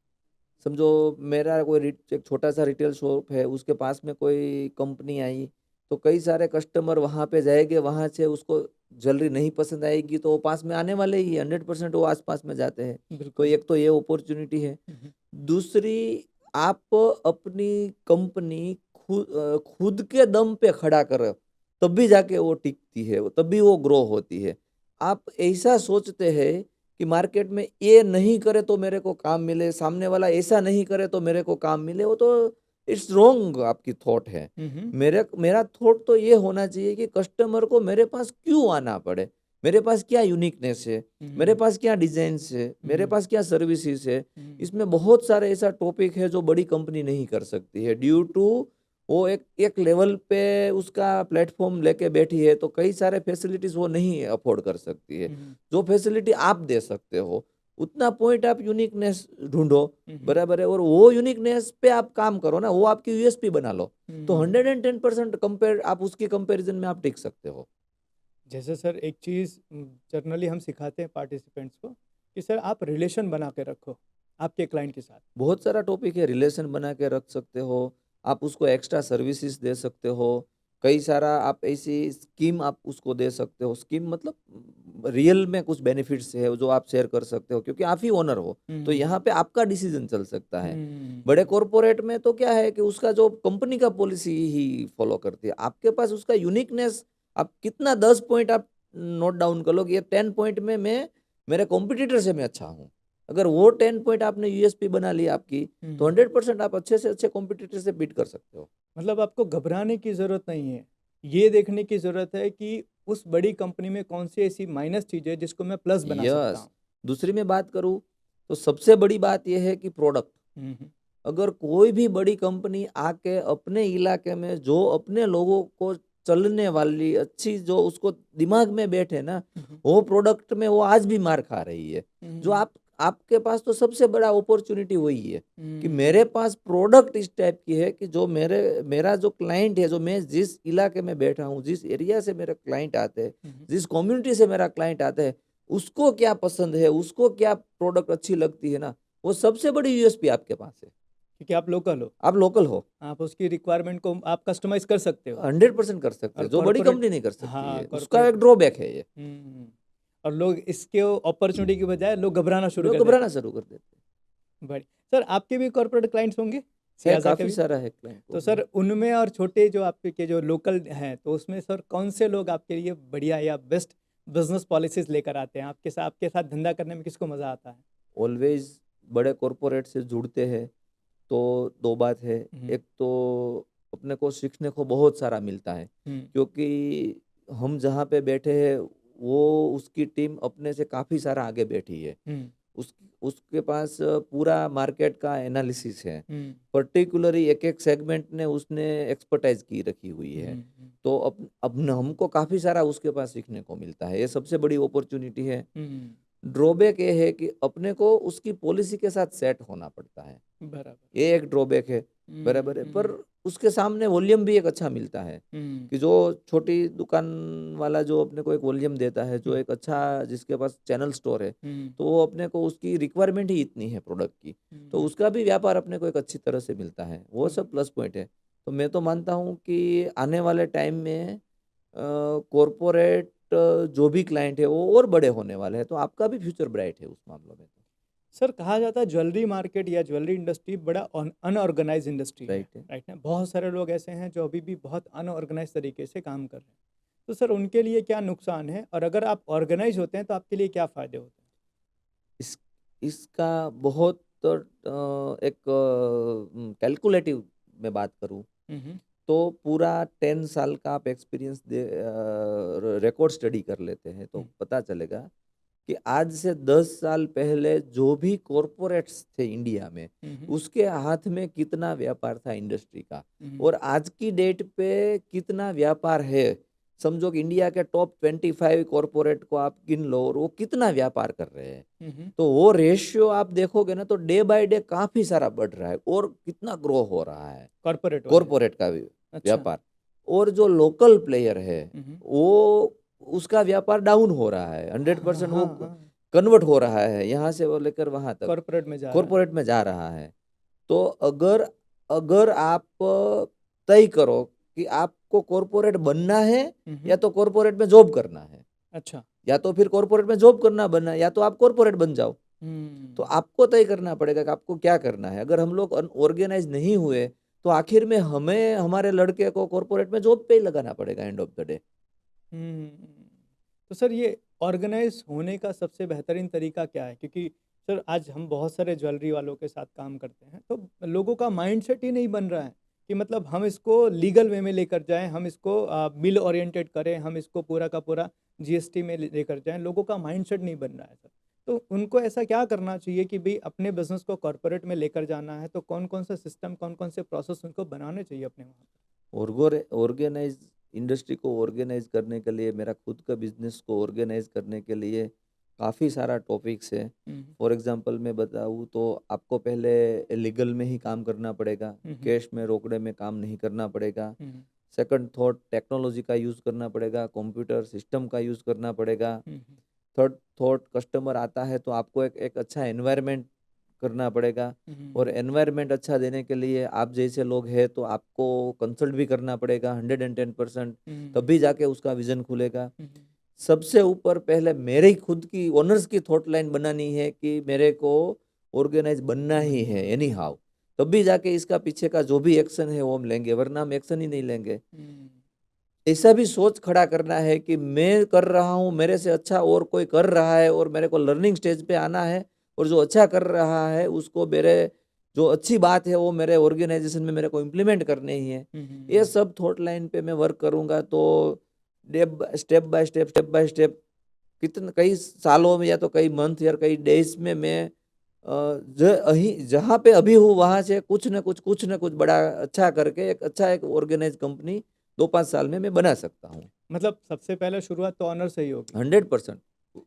समझो मेरा कोई एक छोटा-सा रिटेल शॉप है, उसके पास में कोई कंपनी आई, तो कई सारे कस्टमर वहाँ पे जाएँगे, वहाँ से उसको ज्वेलरी नहीं पसंद आएगी तो वो पास में आने वाले ही हैं, 100% वो आस-पास में जाते हैं। तो बिल्कुल। एक तो ये अपॉर्च्युनिटी है। हुँ, हुँ। दूसरी, आप अपनी कंपनी खुद के दम पे खड़ा करो, तब भी जाके वो टिकती है, तब भी वो ग्रो होती है। आप ऐसा सोचते हैं कि मार्केट में ये नहीं करे तो मेरे को काम मिले, सामने वाला ऐसा नहीं करे तो मेरे को काम मिले, वो तो इट्स रॉन्ग आपकी थॉट है। हुँ, हुँ। मेरा थॉट तो ये होना चाहिए कि कस्टमर को मेरे पास क्यों आना पड़े? मेरे पास क्या यूनिकनेस है? हुँ, मेरे हुँ। पास क्या डिज़ाइन्स है? हुँ, मेरे हुँ। पास क्या सर्विसेज़ है? हुँ, इसमें बहुत सारे ऐसा टॉपिक है जो बड़ी कंपनी नहीं कर सकती है, ड्यू टू वो एक एक लेवल पे उसका प्लेटफ़ॉर्म लेके बैठी है, तो कई सारे फैसिलिटीज़ वो नहीं अफ़ोर्ड कर सकती है। हुँ, हुँ। जो फैसिलिटी आप दे सकते हो, उतना पॉइंट आप यूनिकनेस ढूँढो, हुँ, हुँ। बराबर है? और वो यूनिकनेस पे आप काम करो ना, वो आपकी यूएसपी बना लो। तो हुँ। 110% कंपेयर आप उसकी कंपैरिज़न में आप टिक सकते हो। जैसे सर एक चीज़ जनरली हम सिखाते हैं पार्टिसिपेंट्स को कि सर आप रिलेशन बना के रखो आपके क्लाइंट के साथ। बहुत सारा टॉपिक है, रिलेशन बना के रख सकते हो, आप उसको एक्स्ट्रा सर्विसेज दे सकते हो, कई सारा आप ऐसी स्कीम आप उसको दे सकते हो। स्कीम मतलब रियल में कुछ बेनिफिट्स है जो आप शेयर कर सकते हो, क्योंकि आप ही ओनर हो, तो यहाँ पे आपका डिसीजन चल सकता है। बड़े कॉरपोरेट में तो क्या है कि उसका जो कंपनी का पॉलिसी ही फॉलो करती है, आपके पास उसका यूनिकनेस, आप कितना 10 पॉइंट आप नोट डाउन कर लो कि ये 10 पॉइंट में मैं मेरे कॉम्पिटिटर से मैं अच्छा हूँ, अगर वो 10 पॉइंट आपने यूएसपी बना ली आपकी, तो 100% आप अच्छे से अच्छे कॉम्पिटिटर से बीट कर सकते हो। मतलब आपको घबराने की ज़रूरत नहीं है, ये देखने की ज़रूरत है कि उस बड़ी कंपनी में कौन सी ऐसी माइनस चीज़ है जिसको मैं प्लस बना सकता यस, हूँ। दूसरी में बात करूँ तो सबसे बड़ी बात यह है कि प्रोडक्ट, हम्म, अगर कोई भी बड़ी कंपनी आके अपने इलाके में जो अपने लोगों को चलने वाली अच्छी जो उसको दिमाग में बैठे ना, वो प्रोडक्ट में वो आज भी मार खा रही है। जो आपके पास तो सबसे बड़ा अपॉर्चुनिटी वही है कि मेरे पास प्रोडक्ट इस टाइप की है कि जो मेरा जो क्लाइंट है, जो मैं जिस इलाके में बैठा हूँ, जिस एरिया से मेरे क्लाइंट आते हैं, जिस कम्युनिटी से मेरा क्लाइंट आता है, उसको क्या पसंद है, उसको क्या प्रोडक्ट अच्छी लगती है ना, वो सबसे बड़ी यूएसपी आपके पास है। क्योंकि आप लोकल हो, आप लोकल हो, आप उसकी रिक्वायरमेंट को आप कस्टमाइज कर सकते हो। 100% कर सकते और हैं, जो बड़ी कॉर्पोरेट, कंपनी नहीं कर सकती हाँ है, उसका कॉर्पोरेट, एक ड्रॉबैक है ये, और लोग इसके अपॉर्चुनिटी की बजाय लोग घबराना शुरू लोग कर देते घबराना शुरू कर देते हैं। हैं। बड़ी सर, आपके भी कॉर्पोरेट क्लाइंट्स होंगे है, सियाजा के काफी भी? सारा है क्लाइंट तो को। सर उनमें और छोटे जो आपके के जो लोकल हैं, तो उसमें सर कौन से लोग आपके लिए बढ़िया या बेस्ट बिजनेस पॉलिसीज लेकर आते हैं? आपके साथ धंधा करने में किसको मजा आता है? ऑलवेज बड़े कॉरपोरेट से जुड़ते हैं तो दो बात है, एक तो अपने को सीखने को बहुत सारा मिलता है, क्योंकि हम जहाँ पे बैठे हैं वो उसकी टीम अपने से काफी सारा आगे बैठी है, उसके पास पूरा मार्केट का एनालिसिस है, पर्टिकुलरली एक एक सेगमेंट ने उसने एक्सपर्टाइज की रखी हुई है, तो अब हमको काफी सारा उसके पास सीखने को मिलता है, ये सबसे बड़ी अपॉर्चुनिटी है। ड्रॉबैक ये है कि अपने को उसकी पॉलिसी के साथ सेट होना पड़ता है, बराबर। ये एक ड्रॉबैक है, बराबर है, पर उसके सामने वॉल्यूम भी एक अच्छा मिलता है कि जो छोटी दुकान वाला जो अपने को एक वॉल्यूम देता है, जो एक अच्छा जिसके पास चैनल स्टोर है, तो वो अपने को उसकी रिक्वायरमेंट ही इतनी है प्रोडक्ट की, तो उसका भी व्यापार अपने को एक अच्छी तरह से मिलता है, वो सब प्लस पॉइंट है। तो मैं तो मानता हूँ कि आने वाले टाइम में कॉरपोरेट जो भी क्लाइंट है वो और बड़े होने वाले हैं, तो आपका भी फ्यूचर ब्राइट है उस मामलों में। सर कहा जाता है ज्वेलरी मार्केट या ज्वेलरी इंडस्ट्री बड़ा अनऑर्गेनाइज इंडस्ट्री है, राइट है। राइट ना? बहुत सारे लोग ऐसे हैं जो अभी भी बहुत अनऑर्गेनाइज तरीके से काम कर रहे हैं। तो सर उनके लिए क्या नुकसान है, और अगर आप ऑर्गेनाइज होते हैं तो आपके लिए क्या फ़ायदे होते इस इसका बहुत एक कैलकुलेटिव में बात करूं हैं? तो पूरा 10 साल का आप एक्सपीरियंस दे रिकॉर्ड स्टडी कर लेते हैं तो पता चलेगा कि आज से 10 साल पहले जो भी कॉरपोरेट्स थे इंडिया में, उसके हाथ में कितना व्यापार था इंडस्ट्री का, और आज की डेट पे कितना व्यापार है। समझो कि इंडिया के टॉप 25 कॉरपोरेट को आप गिन लो और वो कितना व्यापार कर रहे हैं, तो वो रेशियो आप देखोगे ना तो डे बाय डे काफी सारा बढ़ रहा है और कितना ग्रो हो रहा है कॉरपोरेट का भी अच्छा। व्यापार। और जो लोकल प्लेयर है वो उसका व्यापार डाउन हो रहा है, 100% वो कन्वर्ट हो रहा है, यहाँ से वो लेकर वहां तक कॉरपोरेट में जा रहा है। तो अगर अगर आप तय करो कि आपको कॉरपोरेट बनना है या तो कॉरपोरेट में जॉब करना है, अच्छा, या तो फिर कॉरपोरेट में जॉब करना बनना है, या तो आप कॉरपोरेट बन जाओ, तो आपको तय करना पड़ेगा कि आपको क्या करना है। अगर हम लोग ऑर्गेनाइज नहीं हुए तो आखिर में हमें हमारे लड़के को कॉरपोरेट में जॉब पे ही लगाना पड़ेगा एंड ऑफ द डे। तो सर ये ऑर्गेनाइज होने का सबसे बेहतरीन तरीका क्या है? क्योंकि सर आज हम बहुत सारे ज्वेलरी वालों के साथ काम करते हैं, तो लोगों का माइंडसेट ही नहीं बन रहा है कि मतलब हम इसको लीगल वे में लेकर जाएं, हम इसको बिल ओरिएंटेड करें, हम इसको पूरा का पूरा जीएसटी में लेकर जाएं। लोगों का माइंडसेट नहीं बन रहा है सर। तो उनको ऐसा क्या करना चाहिए कि भाई अपने बिजनेस को कॉर्पोरेट में लेकर जाना है, तो कौन कौन सा सिस्टम, कौन कौन से प्रोसेस उनको बनाने चाहिए अपने वहाँ ऑर्गेनाइज इंडस्ट्री को ऑर्गेनाइज करने के लिए, मेरा खुद का बिजनेस को ऑर्गेनाइज करने के लिए काफ़ी सारा टॉपिक्स है। पर? फॉर एग्जांपल मैं बताऊँ तो आपको पहले लीगल में ही काम करना पड़ेगा, कैश में रोकड़े में काम नहीं करना पड़ेगा। सेकंड थॉट टेक्नोलॉजी का यूज़ करना पड़ेगा, कंप्यूटर सिस्टम का यूज़ करना पड़ेगा। थर्ड थॉट कस्टमर आता है तो आपको एक अच्छा एनवायरनमेंट करना पड़ेगा, और एनवायरनमेंट अच्छा देने के लिए आप जैसे लोग हैं तो आपको कंसल्ट भी करना पड़ेगा 110%, तभी जाके उसका विजन खुलेगा। सबसे ऊपर पहले मेरे ही खुद की ओनर्स की थॉट लाइन बनानी है कि मेरे को ऑर्गेनाइज बनना ही है एनी हाउ, तभी जाके इसका पीछे का जो भी एक्शन है वो हम लेंगे, वरना हम एक्शन ही नहीं लेंगे। ऐसा भी सोच खड़ा करना है कि मैं कर रहा हूँ, मेरे से अच्छा और कोई कर रहा है और मेरे को लर्निंग स्टेज पे आना है, और जो अच्छा कर रहा है उसको मेरे जो अच्छी बात है वो मेरे ऑर्गेनाइजेशन में मेरे को इम्प्लीमेंट करनी ही है। ये सब थॉट लाइन पे मैं वर्क करूंगा तो स्टेप बाय स्टेप कितने कई सालों में या तो कई मंथ या कई डेज में मैं जहाँ पे अभी हूँ वहां से कुछ न कुछ बड़ा अच्छा करके एक ऑर्गेनाइज कंपनी 2-5 साल में मैं बना सकता हूँ। मतलब सबसे पहले शुरुआत तो ऑनर से ही होगी। 100%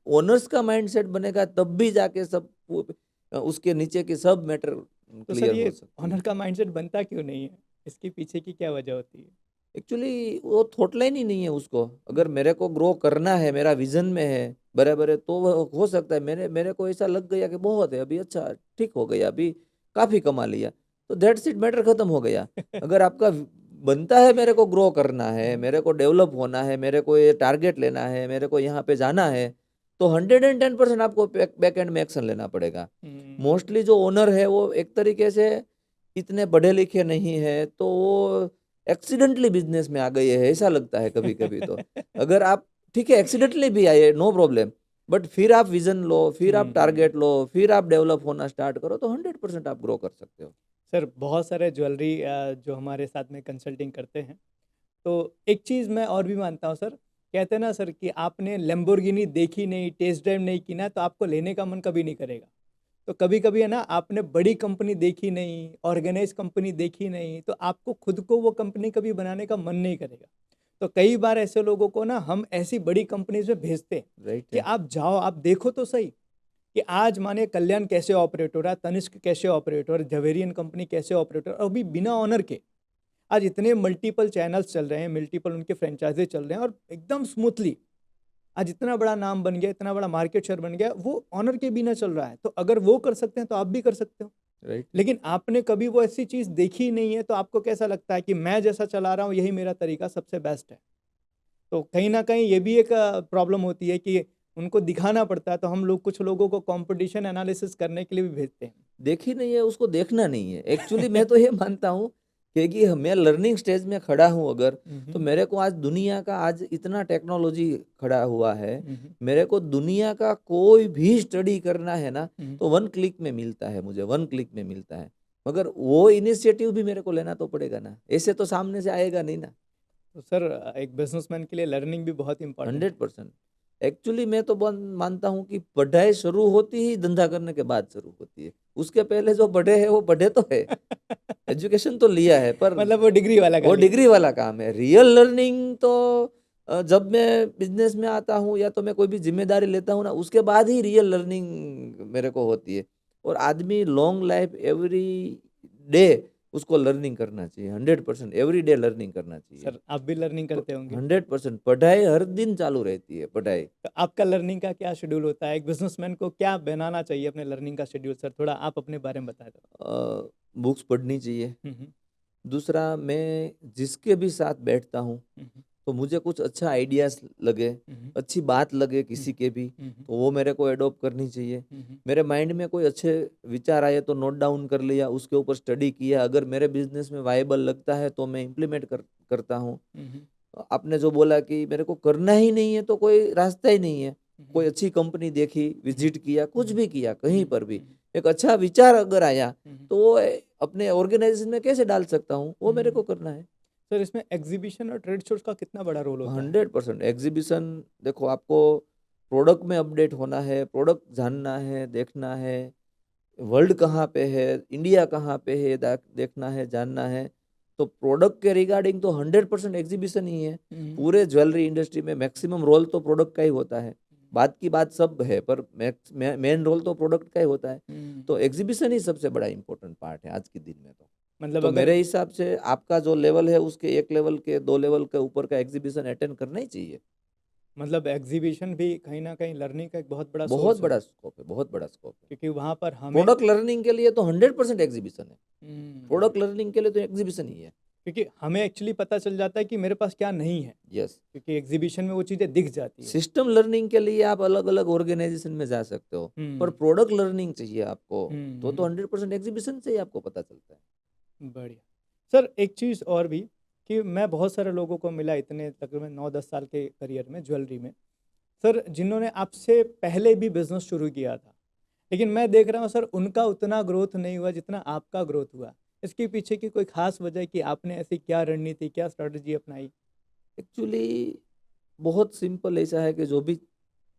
ओनर्स का माइंडसेट बनेगा तब भी जाके सब उसके नीचे के सब मैटर तो सर क्लियर हो ये सकती ऑनर है। का माइंडसेट बनता क्यों नहीं है? इसके पीछे की क्या वजह होती है? एक्चुअली वो थॉट लाइन ही नहीं है उसको। अगर मेरे को ग्रो करना है, मेरा विजन में है बराबर है, तो वो हो सकता है मेरे को ऐसा लग गया कि बहुत है अभी, अच्छा ठीक हो गया, अभी काफी कमा लिया, तो दैट्स इट, मैटर खत्म हो गया। अगर आपका बनता है मेरे को ग्रो करना है, मेरे को डेवलप होना है, मेरे को ये टारगेट लेना है, मेरे को यहाँ पे जाना है, तो 110% आपको बैक एंड में एक्शन लेना पड़ेगा। मोस्टली जो ओनर है वो एक तरीके से इतने पढ़े लिखे नहीं है, तो वो एक्सीडेंटली बिजनेस में आ गए है ऐसा लगता है कभी कभी। तो अगर आप ठीक है एक्सीडेंटली भी आए नो प्रॉब्लम, बट फिर आप विजन लो, फिर आप टारगेट लो, फिर आप डेवलप होना स्टार्ट करो, तो 100% आप ग्रो कर सकते हो। सर बहुत सारे ज्वेलरी जो हमारे साथ में कंसल्टिंग करते हैं, तो एक चीज़ मैं और भी मानता हूँ सर। कहते हैं ना सर कि आपने लैम्बोर्गिनी देखी नहीं, टेस्ट ड्राइव नहीं की ना, तो आपको लेने का मन कभी नहीं करेगा। तो कभी कभी है ना, आपने बड़ी कंपनी देखी नहीं, ऑर्गेनाइज कंपनी देखी नहीं, तो आपको खुद को वो कंपनी कभी बनाने का मन नहीं करेगा। तो कई बार ऐसे लोगों को ना हम ऐसी बड़ी कंपनीज में भेजते हैं राइट कि है। आप जाओ, आप देखो तो सही कि आज माने कल्याण कैसे ऑपरेट हो रहा है, तनिष्क कैसे ऑपरेट हो रहा है, झवेरियन कंपनी कैसे ऑपरेट हो रहा है, अभी बिना ऑनर के आज इतने मल्टीपल चैनल्स चल रहे हैं, मल्टीपल उनके फ्रेंचाइजे चल रहे हैं और एकदम स्मूथली आज इतना बड़ा नाम बन गया, इतना बड़ा मार्केट शेयर बन गया, वो ऑनर के बिना चल रहा है। तो अगर वो कर सकते हैं तो आप भी कर सकते हो। राइट। लेकिन आपने कभी वो ऐसी चीज देखी ही नहीं है, तो आपको कैसा लगता है कि मैं जैसा चला रहा हूँ यही मेरा तरीका सबसे बेस्ट है? तो कहीं ना कहीं ये भी एक प्रॉब्लम होती है कि उनको दिखाना पड़ता है। तो हम लोग कुछ लोगों को कंपटीशन एनालिसिस करने के लिए भी भेजते देखी नहीं है उसको देखना नहीं है। एक्चुअली मैं हैं। तो ये मानता हूँ कि मैं लर्निंग स्टेज में खड़ा हूँ अगर, तो हम्म, मेरे को आज दुनिया का आज इतना टेक्नोलॉजी खड़ा हुआ है, हम्म, मेरे को दुनिया का कोई भी स्टडी करना है ना, हम्म। तो 1 क्लिक में मिलता है, मुझे 1 क्लिक में मिलता है। मगर वो इनिशिएटिव भी मेरे को लेना तो पड़ेगा ना, ऐसे तो सामने से आएगा नहीं ना। तो सर एक बिजनेसमैन के लिए लर्निंग भी बहुत इंपॉर्टेंट है। 100%। एक्चुअली मैं तो मानता हूँ कि पढ़ाई शुरू होती ही धंधा करने के बाद शुरू होती है। उसके पहले जो पढ़े है वो पढ़े तो है, एजुकेशन तो लिया है, पर मतलब वो डिग्री वाला वो खाली। डिग्री वाला काम है। रियल लर्निंग तो जब मैं बिजनेस में आता हूँ या तो मैं कोई भी जिम्मेदारी लेता हूँ ना, उसके बाद ही रियल लर्निंग मेरे को होती है। और आदमी लॉन्ग लाइफ एवरी डे उसको लर्निंग करना चाहिए, 100% एवरी डे लर्निंग करना चाहिए। सर आप भी लर्निंग करते होंगे। 100% पढ़ाई हर दिन चालू रहती है पढ़ाई। तो आपका लर्निंग का क्या शेड्यूल होता है? एक बिजनेसमैन को क्या बनाना चाहिए अपने लर्निंग का शेड्यूल? सर थोड़ा आप अपने बारे में बता दो। बुक्स पढ़नी चाहिए। हम्म, दूसरा, मैं जिसके भी साथ बैठता हूँ हम्म, तो मुझे कुछ अच्छा आइडियाज लगे, हम्म, अच्छी बात लगे हम्म, किसी के भी, हम्म, तो वो मेरे को एडॉप्ट करनी चाहिए। हम्म, मेरे माइंड में कोई अच्छे विचार आए तो नोट डाउन कर लिया, उसके ऊपर स्टडी किया, अगर मेरे बिजनेस में वायबल लगता है तो मैं इम्प्लीमेंट करता हूँ। हम्म, आपने जो बोला कि मेरे को करना ही नहीं है, तो कोई रास्ता ही नहीं है। हम्म, कोई अच्छी कंपनी देखी, विजिट किया, कुछ हम्म, भी किया, कहीं पर भी हम्म, एक अच्छा विचार अगर आया, हम्म, तो वो अपने ऑर्गेनाइजेशन में कैसे डाल सकता हूँ, वो मेरे हम्म। को करना है। सर इसमें एग्जीबिशन और ट्रेड शोज का कितना बड़ा रोल होता है? 100% एग्जीबिशन। देखो, आपको प्रोडक्ट में अपडेट होना है, प्रोडक्ट जानना है, देखना है, वर्ल्ड कहाँ पे है, इंडिया कहाँ पे है, देखना है, जानना है। तो प्रोडक्ट के रिगार्डिंग तो 100% एग्जीबिशन ही है। हम्म, पूरे ज्वेलरी इंडस्ट्री में मैक्सिमम रोल तो प्रोडक्ट का ही होता है। बात की बात सब है, पर मेन रोल तो प्रोडक्ट का ही होता है। तो एग्जीबिशन ही सबसे बड़ा इंपॉर्टेंट पार्ट है आज के दिन में। मतलब तो अगर मेरे हिसाब से आपका जो लेवल है उसके 1 लेवल के 2 लेवल के ऊपर का एग्जीबिशन अटेंड करना ही चाहिए। मतलब एग्जीबिशन भी कहीं ना कहीं लर्निंग का एक बहुत बड़ा बहुत सोर्स है, बड़ा स्कोप है, बहुत बड़ा स्कोप है। क्योंकि वहां पर हमें प्रोडक्ट लर्निंग के लिए तो 100% एग्जीबिशन है। हम्म, प्रोडक्ट लर्निंग के लिए तो एग्जीबिशन ही है। क्योंकि हमें एक्चुअली पता चल जाता है कि मेरे पास क्या नहीं है, यस। क्योंकि एग्जीबिशन में वो चीज़ें दिख जाती है। सिस्टम लर्निंग के लिए आप अलग अलग ऑर्गेनाइजेशन में जा सकते हो, पर हम्म प्रोडक्ट लर्निंग चाहिए आपको, तो हम्म 100% एग्जीबिशन से ही आपको पता चलता है। बढ़िया। सर एक चीज़ और भी कि मैं बहुत सारे लोगों को मिला इतने तकरीबन 9-10 साल के करियर में ज्वेलरी में, सर जिन्होंने आपसे पहले भी बिजनेस शुरू किया था, लेकिन मैं देख रहा हूँ सर उनका उतना ग्रोथ नहीं हुआ जितना आपका ग्रोथ हुआ। इसके पीछे की कोई खास वजह है कि आपने ऐसी क्या रणनीति, क्या स्ट्रेटजी अपनाई? एक्चुअली बहुत सिंपल ऐसा है कि जो भी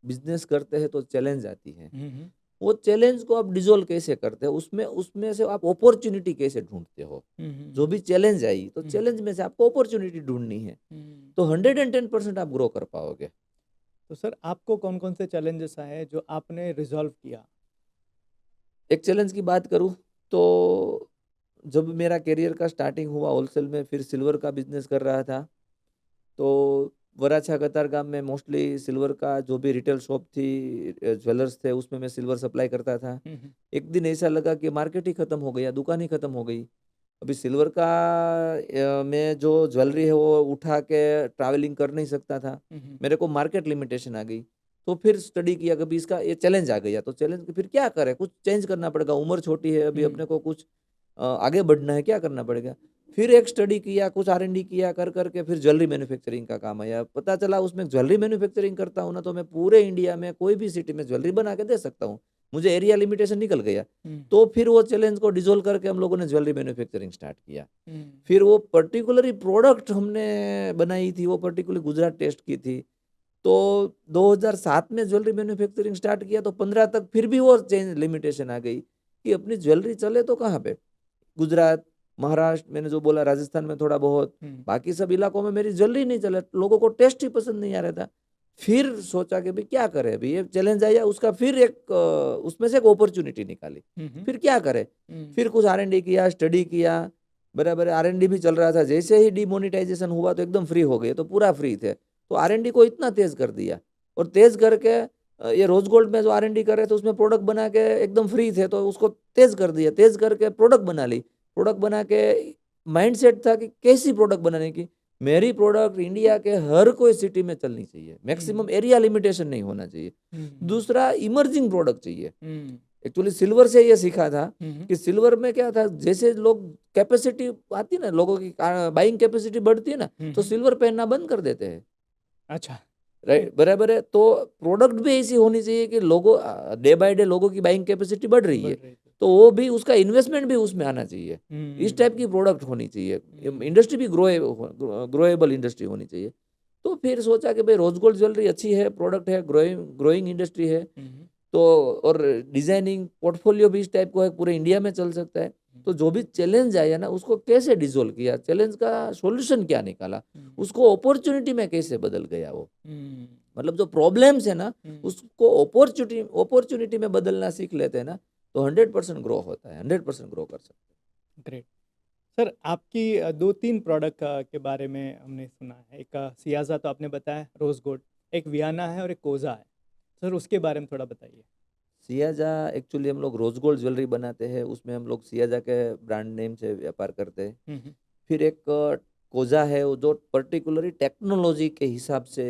बिजनेस करते हैं तो चैलेंज आती है, हम्म वो चैलेंज को आप डिसॉल्व कैसे करते हो, उसमें उसमें से आप अपॉर्चुनिटी कैसे ढूंढते हो। जो भी चैलेंज आई तो हम्म चैलेंज में से आपको अपॉर्चुनिटी ढूंढनी है, हम्म। तो 110% आप ग्रो कर पाओगे। तो सर आपको कौन कौन से चैलेंजेस आए जो आपने रिजॉल्व किया? एक चैलेंज की बात करूँ तो जब मेरा करियर का स्टार्टिंग हुआ होलसेल में, फिर सिल्वर का बिजनेस कर रहा था, तो वराछा कतारगाम में मोस्टली सिल्वर का जो भी रिटेल शॉप थी, ज्वेलर्स थे, उसमें मैं सिल्वर सप्लाई करता था। हम्म एक दिन ऐसा लगा कि मार्केट ही खत्म हो गया, दुकान ही खत्म हो गई। अभी सिल्वर का मैं जो ज्वेलरी है वो उठा के ट्रैवलिंग कर नहीं सकता था, हम्म मेरे को मार्केट लिमिटेशन आ गई। तो फिर स्टडी किया, कभी इसका ये चैलेंज आ गया, तो चैलेंज फिर क्या करें, कुछ चेंज करना पड़ेगा, उम्र छोटी है अभी, अपने को कुछ आगे बढ़ना है, क्या करना पड़ेगा। फिर एक स्टडी किया, कुछ R&D किया, कर करके फिर ज्वेलरी मैन्युफैक्चरिंग का काम आया। पता चला उसमें ज्वेलरी मैन्युफैक्चरिंग करता हूँ ना, तो मैं पूरे इंडिया में कोई भी सिटी में ज्वेलरी बना के दे सकता हूँ, मुझे एरिया लिमिटेशन निकल गया। तो फिर वो चैलेंज को डिसॉल्व करके हम लोगों ने ज्वेलरी मैन्युफैक्चरिंग स्टार्ट किया। फिर वो पर्टिकुलरली प्रोडक्ट हमने बनाई थी, वो पर्टिकुलर गुजरात टेस्ट की थी। तो 2007 में ज्वेलरी मैन्युफैक्चरिंग स्टार्ट किया, तो 15 तक फिर भी वो चेंज लिमिटेशन आ गई कि अपनी ज्वेलरी चले तो कहाँ पे, गुजरात, महाराष्ट्र, मैंने जो बोला राजस्थान में थोड़ा बहुत, बाकी सब इलाकों में मेरी ज्वेलरी नहीं चले, लोगों को टेस्ट ही पसंद नहीं आ रहा था। फिर सोचा कि भाई क्या करें, अभी ये चैलेंज आया, उसका फिर एक उसमें से एक अपॉर्चुनिटी निकाली, फिर क्या करें। फिर कुछ R&D किया, स्टडी किया, बराबर R&D भी चल रहा था। जैसे ही डिमोनिटाइजेशन हुआ तो एकदम फ्री हो गए, तो पूरा फ्री थे, तो R&D को इतना तेज कर दिया, और तेज करके ये रोज गोल्ड में जो R&D कर रहे थे उसमें प्रोडक्ट बना के एकदम फ्री थे, तो उसको तेज कर दिया, तेज करके प्रोडक्ट बना ली। प्रोडक्ट बना के माइंडसेट था कि कैसी प्रोडक्ट बनाने की, मेरी प्रोडक्ट इंडिया के हर कोई सिटी में चलनी चाहिए, मैक्सिमम एरिया लिमिटेशन नहीं होना चाहिए। दूसरा, इमर्जिंग प्रोडक्ट चाहिए। एक्चुअली सिल्वर से ये सीखा था कि सिल्वर में क्या था, जैसे लोग कैपेसिटी आती ना, लोगों की बाइंग कैपेसिटी बढ़ती है ना, तो सिल्वर पहनना बंद कर देते हैं। अच्छा। राइट, बराबर है। तो प्रोडक्ट भी ऐसी होनी चाहिए कि लोगों डे बाय डे लोगों की बाइंग कैपेसिटी बढ़ रही है, तो वो भी उसका इन्वेस्टमेंट भी उसमें आना चाहिए। इस टाइप की प्रोडक्ट होनी चाहिए, इंडस्ट्री भी ग्रोएबल इंडस्ट्री होनी चाहिए। तो फिर सोचा कि भाई रोज गोल्ड ज्वेलरी अच्छी है, प्रोडक्ट है, ग्रोइंग इंडस्ट्री है, तो और डिजाइनिंग पोर्टफोलियो भी इस टाइप को है, पूरे इंडिया में चल सकता है। तो जो भी चैलेंज आया ना, उसको कैसे डिसॉल्व किया, चैलेंज का सॉल्यूशन क्या निकाला, उसको अपॉर्चुनिटी में कैसे बदल गया वो, मतलब जो प्रॉब्लम्स है ना, उसको अपॉर्चुनिटी में बदलना सीख लेते हैं ना, तो 100% ग्रो होता है, 100% ग्रो कर सकते हैं। ग्रेट। सर आपकी 2-3 प्रोडक्ट के बारे में हमने सुना है। एक सियाजा तो आपने बताया, रोज गोल्ड, एक वियाना है और एक कोजा है। सर उसके बारे में थोड़ा बताइए। सियाजा, एक्चुअली हम लोग रोज गोल्ड ज्वेलरी बनाते हैं, उसमें हम लोग सियाजा के ब्रांड नेम से व्यापार करते हैं। फिर एक कोजा है, वो जो पर्टिकुलरली टेक्नोलॉजी के हिसाब से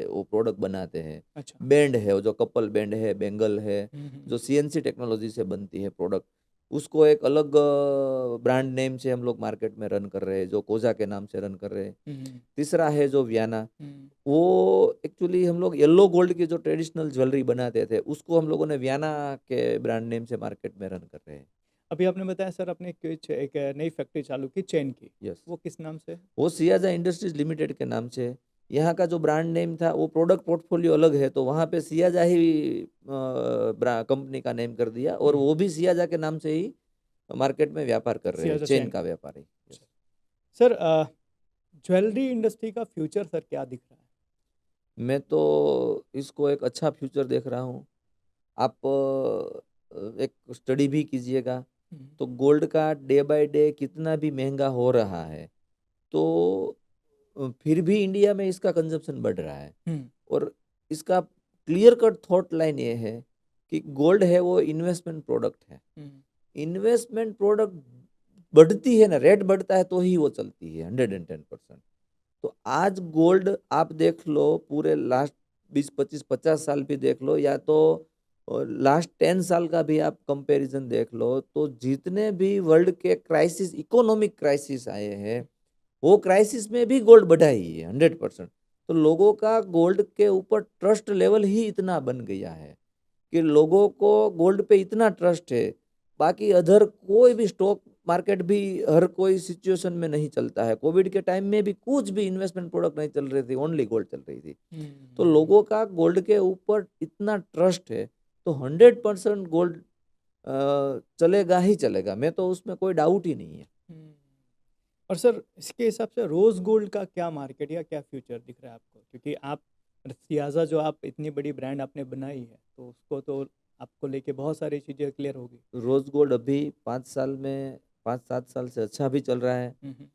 वो प्रोडक्ट बनाते हैं। अच्छा। बैंड है, वो जो कपल बैंड है, बेंगल है, जो CNC टेक्नोलॉजी से बनती है प्रोडक्ट, उसको एक अलग ब्रांड नेम से हम लोग मार्केट में रन कर रहे हैं, जो कोजा के नाम से रन कर रहे हैं। तीसरा है जो वियाना, वो एक्चुअली हम लोग येलो गोल्ड की जो ट्रेडिशनल ज्वेलरी बनाते थे, उसको हम लोगों ने वियाना के ब्रांड नेम से मार्केट में रन कर रहे हैं। अभी आपने बताया सर आपने कुछ एक नई फैक्ट्री चालू की चेन की, यस, वो किस नाम से? वो सियाजा इंडस्ट्रीज लिमिटेड के नाम से। यहाँ का जो ब्रांड नेम था, वो प्रोडक्ट पोर्टफोलियो अलग है, तो वहाँ पे सियाजा ही कंपनी का नेम कर दिया, और वो भी सियाजा के नाम से ही मार्केट में व्यापार कर रहे हैं, सियाजा चेन चेन का का। व्यापार है। Yes. सर ज्वेलरी इंडस्ट्री का फ्यूचर सर क्या दिख रहा है? मैं तो इसको एक अच्छा फ्यूचर देख रहा हूँ। आप एक स्टडी भी कीजिएगा, तो गोल्ड का डे बाय डे कितना भी महंगा हो रहा है, तो फिर भी इंडिया में इसका कंजप्शन बढ़ रहा है। और इसका क्लियर कट थॉट लाइन ये है कि गोल्ड है वो इन्वेस्टमेंट प्रोडक्ट है। इन्वेस्टमेंट प्रोडक्ट बढ़ती है ना, रेट बढ़ता है तो ही वो चलती है 110%। तो आज गोल्ड आप देख लो, पूरे लास्ट 20 25 50 साल भी देख लो, या तो लास्ट 10 साल का भी आप कंपैरिजन देख लो, तो जितने भी वर्ल्ड के क्राइसिस, इकोनॉमिक क्राइसिस आए हैं, वो क्राइसिस में भी गोल्ड बढ़ा ही है 100%। तो लोगों का गोल्ड के ऊपर ट्रस्ट लेवल ही इतना बन गया है कि लोगों को गोल्ड पे इतना ट्रस्ट है। बाकी अदर कोई भी स्टॉक मार्केट भी हर कोई सिचुएशन में नहीं चलता है। कोविड के टाइम में भी कुछ भी इन्वेस्टमेंट प्रोडक्ट नहीं चल रही थी, ओनली गोल्ड चल रही थी। तो लोगों का गोल्ड के ऊपर इतना ट्रस्ट है, तो 100% गोल्ड चलेगा ही चलेगा। मैं तो उसमें कोई डाउट ही नहीं है। और सर इसके हिसाब से रोज गोल्ड का क्या मार्केट या क्या फ्यूचर दिख रहा है आपको, क्योंकि आप सियाजा जो आप इतनी बड़ी ब्रांड आपने बनाई है तो उसको तो आपको लेके बहुत सारी चीज़ें क्लियर होगी। रोज गोल्ड अभी 5 साल में, 5 7 साल से अच्छा भी चल रहा है, हम्म,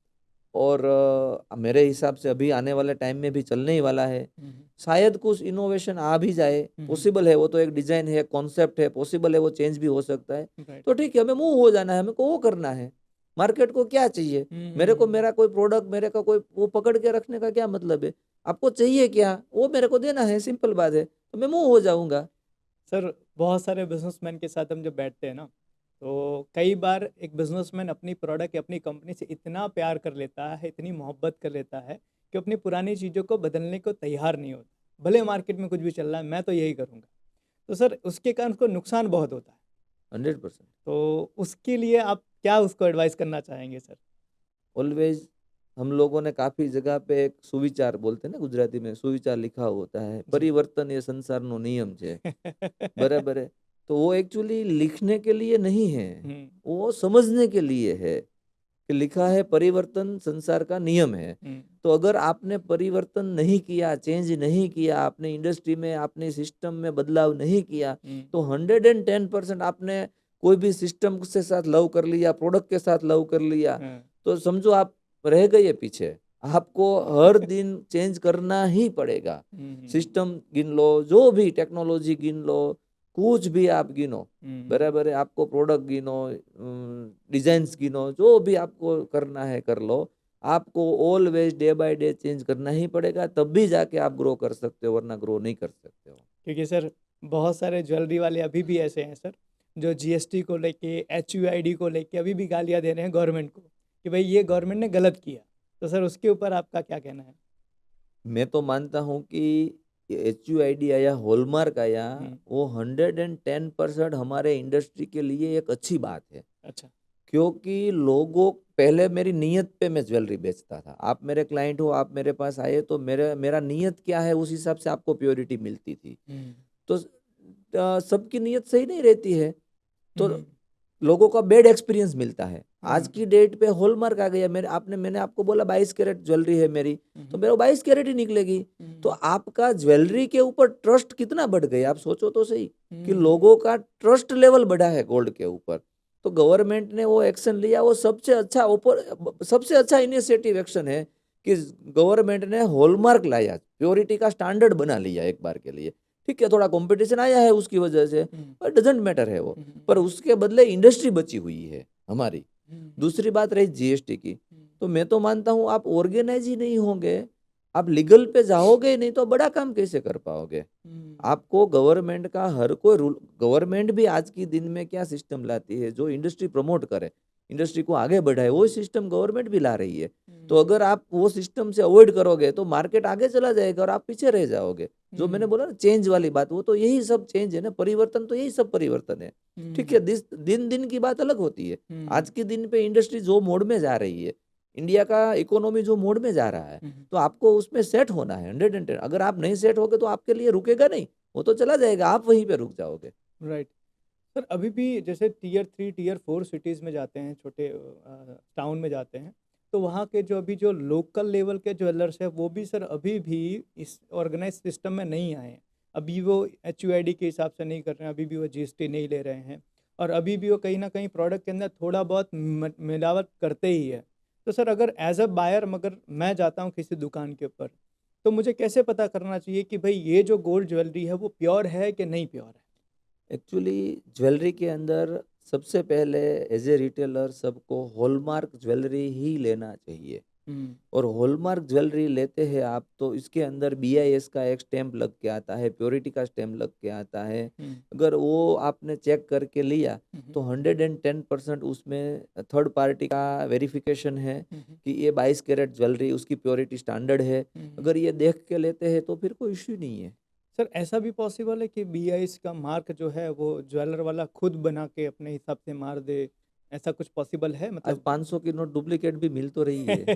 और मेरे हिसाब से अभी आने वाले टाइम में भी चलने ही वाला है। हम्म, शायद कुछ इनोवेशन आ भी जाए, पॉसिबल है, वो तो एक डिजाइन है, कॉन्सेप्ट है, पॉसिबल है वो चेंज भी हो सकता है। राइट। तो ठीक है, हमें मूव हो जाना है, हमें को वो करना है। मार्केट को क्या चाहिए? मेरे को मेरा कोई प्रोडक्ट, मेरे का कोई वो पकड़ के रखने का क्या मतलब है? आपको चाहिए क्या, वो मेरे को देना है, सिंपल बात है, तो मैं मूव हो जाऊंगा। सर बहुत सारे बिजनेसमैन के साथ हम जब बैठते हैं ना, तो कई बार एक बिजनेसमैन अपनी प्रोडक्ट या अपनी कंपनी से इतना प्यार कर लेता है, इतनी मोहब्बत कर लेता है कि अपनी पुरानी चीज़ों को बदलने को तैयार नहीं होता, भले मार्केट में कुछ भी चल रहा है मैं तो यही करूँगा। तो सर उसके कारण उसको नुकसान बहुत होता है। 100%। तो उसके लिए आप क्या उसको एडवाइस करना चाहेंगे सर? ऑलवेज हम लोगों ने काफी जगह पे एक सुविचार बोलते हैं ना, गुजराती में सुविचार लिखा होता है, जी। परिवर्तन ये संसार नो नियम है। बराबर है। तो वो एक्चुअली लिखने के लिए नहीं है, हम्म, वो समझने के लिए है कि लिखा है परिवर्तन संसार का नियम है। हम्म, तो अगर आपने परिवर्तन नहीं किया, चेंज नहीं किया, आपने इंडस्ट्री में, आपने सिस्टम में बदलाव नहीं किया, तो 110% आपने कोई भी सिस्टम से साथ लव कर लिया, प्रोडक्ट के साथ लव कर लिया, हाँ, तो समझो आप रह गए पीछे। आपको हर दिन चेंज करना ही पड़ेगा। सिस्टम गिन लो, जो भी टेक्नोलॉजी गिन लो, कुछ भी आप गिनो, बराबर है, आपको प्रोडक्ट गिनो, डिजाइन्स गिनो, जो भी आपको करना है कर लो। आपको always day by day change करना ही पड़ेगा, तब भी जाके आप ग्रो कर सकते हो, वरना ग्रो नहीं कर सकते हो। क्योंकि सर बहुत सारे ज्वेलरी वाले अभी भी ऐसे हैं सर, जो जीएसटी को लेके, एचयूआईडी को लेके अभी भी गालियां दे रहे हैं गवर्नमेंट को कि भाई ये गवर्नमेंट ने गलत किया। तो सर उसके ऊपर आपका क्या कहना है? मैं तो मानता हूँ कि HUID आया, हॉलमार्क आया, हम्म, वो 110% हमारे इंडस्ट्री के लिए एक अच्छी बात है। अच्छा। क्योंकि लोगों, पहले मेरी नीयत पे मैं ज्वेलरी बेचता था। आप मेरे क्लाइंट हो, आप मेरे पास आए, तो मेरा नीयत क्या है उस हिसाब से आपको प्योरिटी मिलती थी। हम्म, तो सबकी नीयत सही नहीं रहती है, तो हम्म, लोगों का बैड एक्सपीरियंस मिलता है। आज हम्म, की डेट पे हॉलमार्क आ गया, मैंने आपको बोला 22 कैरेट ज्वेलरी है मेरी, तो मेरा 22 कैरेट ही निकलेगी। तो आपका ज्वेलरी के ऊपर ट्रस्ट कितना बढ़ गया, आप सोचो तो सही, कि लोगों का ट्रस्ट लेवल बढ़ा है गोल्ड के ऊपर। तो गवर्नमेंट ने वो एक्शन लिया, वो सबसे अच्छा इनिशिएटिव एक्शन है कि गवर्नमेंट ने हॉलमार्क लाया, प्योरिटी का स्टैंडर्ड बना लिया एक बार के लिए। ठीक है, थोड़ा कंपटीशन आया है उसकी वजह से, पर डजेंट मैटर है वो, पर उसके बदले इंडस्ट्री बची हुई है हमारी। दूसरी बात रही जीएसटी की, तो मैं तो मानता हूं आप ऑर्गेनाइज ही नहीं होंगे, आप लीगल पे जाओगे नहीं, तो बड़ा काम कैसे कर पाओगे? आपको गवर्नमेंट का हर कोई रूल, गवर्नमेंट भी आज की दिन में क्या सिस्टम लाती है जो इंडस्ट्री प्रमोट करे, इंडस्ट्री को आगे बढ़ाए, वो सिस्टम गवर्नमेंट भी ला रही है। तो अगर आप वो सिस्टम से अवॉइड करोगे तो मार्केट आगे चला जाएगा और आप पीछे रह जाओगे। जो मैंने बोला ना चेंज वाली बात, वो तो यही सब चेंज है ना, परिवर्तन तो यही सब परिवर्तन है। ठीक है, दिन दिन की बात अलग होती है। आज के दिन पे इंडस्ट्री जो मोड में जा रही है, इंडिया का इकोनॉमी जो मोड में जा रहा है, तो आपको उसमें सेट होना है 110। अगर आप नहीं सेट होगे तो आपके लिए रुकेगा नहीं, वो तो चला जाएगा, आप वहीं पे रुक जाओगे। राइट। सर अभी भी जैसे टियर 3 टियर 4 सिटीज़ में जाते हैं, छोटे टाउन में जाते हैं, तो वहाँ के जो अभी जो लोकल लेवल के ज्वेलर्स हैं वो भी सर अभी भी इस ऑर्गेनाइज सिस्टम में नहीं आए हैं। अभी वो एचयूआईडी के हिसाब से नहीं कर रहे हैं, अभी भी वो जीएसटी नहीं ले रहे हैं, और अभी भी वो कहीं ना कहीं प्रोडक्ट के अंदर थोड़ा बहुत मिलावट करते ही है। तो सर अगर एज अ बायर मगर मैं जाता हूँ किसी दुकान के ऊपर, तो मुझे कैसे पता करना चाहिए कि भाई ये जो गोल्ड ज्वेलरी है वो प्योर है कि नहीं प्योर है? एक्चुअली ज्वेलरी के अंदर सबसे पहले एज ए रिटेलर सबको हॉलमार्क ज्वेलरी ही लेना चाहिए। और हॉलमार्क ज्वेलरी लेते हैं आप तो इसके अंदर BIS का एक स्टैंप लग के आता है, प्योरिटी का स्टैंप लग के आता है। अगर वो आपने चेक करके लिया तो 110% उसमें थर्ड पार्टी का वेरिफिकेशन है कि ये 22 कैरेट ज्वेलरी, उसकी प्योरिटी स्टैंडर्ड है। अगर ये देख के लेते हैं तो फिर कोई इश्यू नहीं है। सर ऐसा भी पॉसिबल है कि BIS का मार्क जो है वो ज्वेलर वाला खुद बना के अपने हिसाब से मार दे, ऐसा कुछ पॉसिबल है आज मतलब? 500 की नोट डुप्लीकेट भी मिल तो रही है।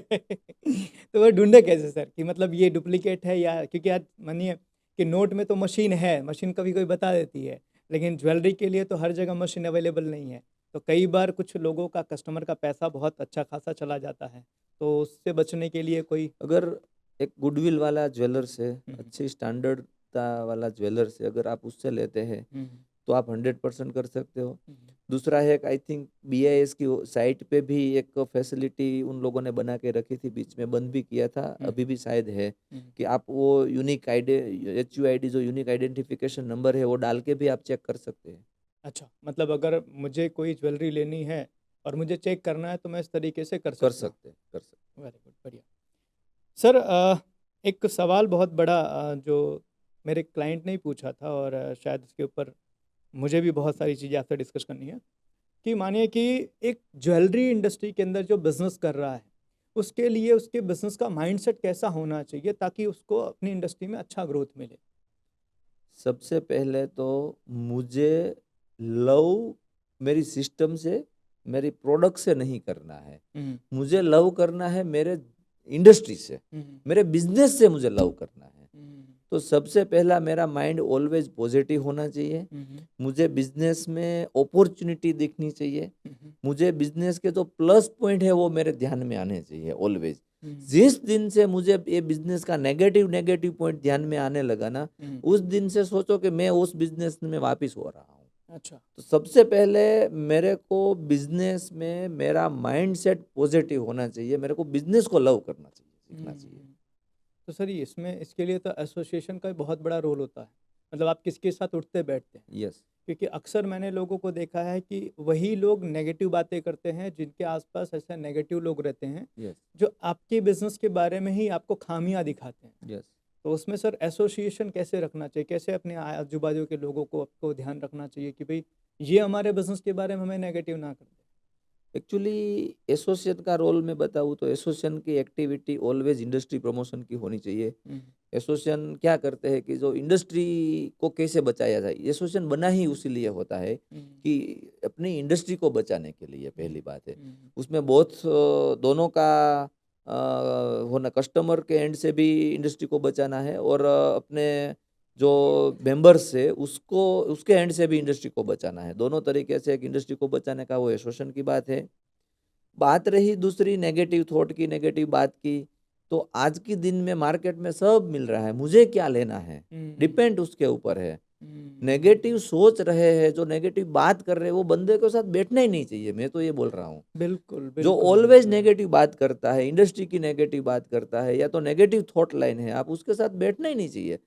तो वो ढूंढे कैसे सर कि मतलब ये डुप्लीकेट है, या क्योंकि आज मानिए कि नोट में तो मशीन है, मशीन कभी कोई बता देती है, लेकिन ज्वेलरी के लिए तो हर जगह मशीन अवेलेबल नहीं है। तो कई बार कुछ लोगों का, कस्टमर का पैसा बहुत अच्छा खासा चला जाता है, तो उससे बचने के लिए कोई? अगर एक गुडविल वाला ज्वेलर से, हम्म, अच्छी स्टैंडर्डता वाला ज्वेलर से अगर आप उससे लेते हैं हम्म, तो आप 100% कर सकते हो। हम्म, दूसरा है आई थिंक BIS की साइट पे भी एक फैसिलिटी उन लोगों ने बना के रखी थी, बीच में बंद भी किया था, अभी भी शायद है, कि आप वो यूनिक HUID जो यूनिक आइडेंटिफिकेशन नंबर है वो डाल के भी आप चेक कर सकते हैं। अच्छा, मतलब अगर मुझे कोई ज्वेलरी लेनी है और मुझे चेक करना है तो मैं इस तरीके से कर कर सकता हूँ? सकते हैं, कर सकते। वेरी गुड, बढ़िया। सर एक सवाल बहुत बड़ा जो मेरे क्लाइंट ने ही पूछा था, और शायद इसके ऊपर मुझे भी बहुत सारी चीज़ें आपसे डिस्कस करनी है, कि मानिए कि एक ज्वेलरी इंडस्ट्री के अंदर जो बिजनेस कर रहा है, उसके लिए उसके बिजनेस का माइंडसेट कैसा होना चाहिए ताकि उसको अपनी इंडस्ट्री में अच्छा ग्रोथ मिले? सबसे पहले तो मुझे लव मेरी सिस्टम से, मेरी प्रोडक्ट से नहीं करना है। हम्म, मुझे लव करना है मेरे इंडस्ट्री से, हम्म, मेरे बिजनेस से मुझे लव करना है। हम्म, तो सबसे पहला मेरा माइंड ऑलवेज पॉजिटिव होना चाहिए। हम्म, मुझे बिजनेस में अपॉर्चुनिटी दिखनी चाहिए। हम्म, मुझे बिजनेस के जो प्लस पॉइंट है वो मेरे ध्यान में आने चाहिए ऑलवेज। हम्म, जिस दिन से मुझे ये बिजनेस का नेगेटिव नेगेटिव पॉइंट ध्यान में आने लगा ना, उस दिन से सोचो कि मैं उस बिजनेस में वापस हो रहा हूँ। अच्छा। तो सबसे पहले मेरे को बिजनेस में मेरा माइंडसेट पॉजिटिव होना चाहिए, मेरे को बिजनेस को लव करना चाहिए, सीखना चाहिए। तो सर ये इसमें इसके लिए तो एसोसिएशन का बहुत बड़ा रोल होता है, मतलब आप किसके साथ उठते बैठते हैं? यस। क्योंकि अक्सर मैंने लोगों को देखा है कि वही लोग नेगेटिव बातें करते हैं जिनके आसपास ऐसे नेगेटिव लोग रहते हैं, यस। जो आपके बिजनेस के बारे में ही आपको खामियां दिखाते हैं। यस। तो उसमें सर एसोसिएशन कैसे रखना चाहिए, कैसे अपने आजू बाजू के लोगों को आपको ध्यान रखना चाहिए कि भाई ये हमारे बिजनेस के बारे में हमें नेगेटिव ना कर दे? एक्चुअली एसोसिएशन का रोल मैं बताऊँ तो एसोसिएशन की एक्टिविटी ऑलवेज इंडस्ट्री प्रमोशन की होनी चाहिए। हम्म, एसोसिएशन क्या करते हैं कि जो इंडस्ट्री को कैसे बचाया जाए, एसोसिएशन बना ही उसी लिए होता है हम्म, कि अपनी इंडस्ट्री को बचाने के लिए, पहली हम्म, बात है। हम्म, उसमें बहुत दोनों का होना, कस्टमर के एंड से भी इंडस्ट्री को बचाना है और अपने जो मेंबर्स है उसको, उसके एंड से भी इंडस्ट्री को बचाना है। दोनों तरीके से एक इंडस्ट्री को बचाने का वो एसोसिएशन की बात है। बात रही दूसरी नेगेटिव थॉट की, नेगेटिव बात की, तो आज के दिन में मार्केट में सब मिल रहा है, मुझे क्या लेना है, डिपेंड उसके ऊपर है। नेगेटिव सोच रहे हैं, जो नेगेटिव बात कर रहे हैं, वो बंदे के साथ बैठना ही नहीं चाहिए, मैं तो ये बोल रहा हूँ। बिल्कुल जो बिल्कुल ऑलवेज बिल्कुल। नेगेटिव बात करता है, इंडस्ट्री की नेगेटिव बात करता है, या तो नेगेटिव थॉट लाइन है, आप उसके साथ बैठना ही नहीं चाहिए।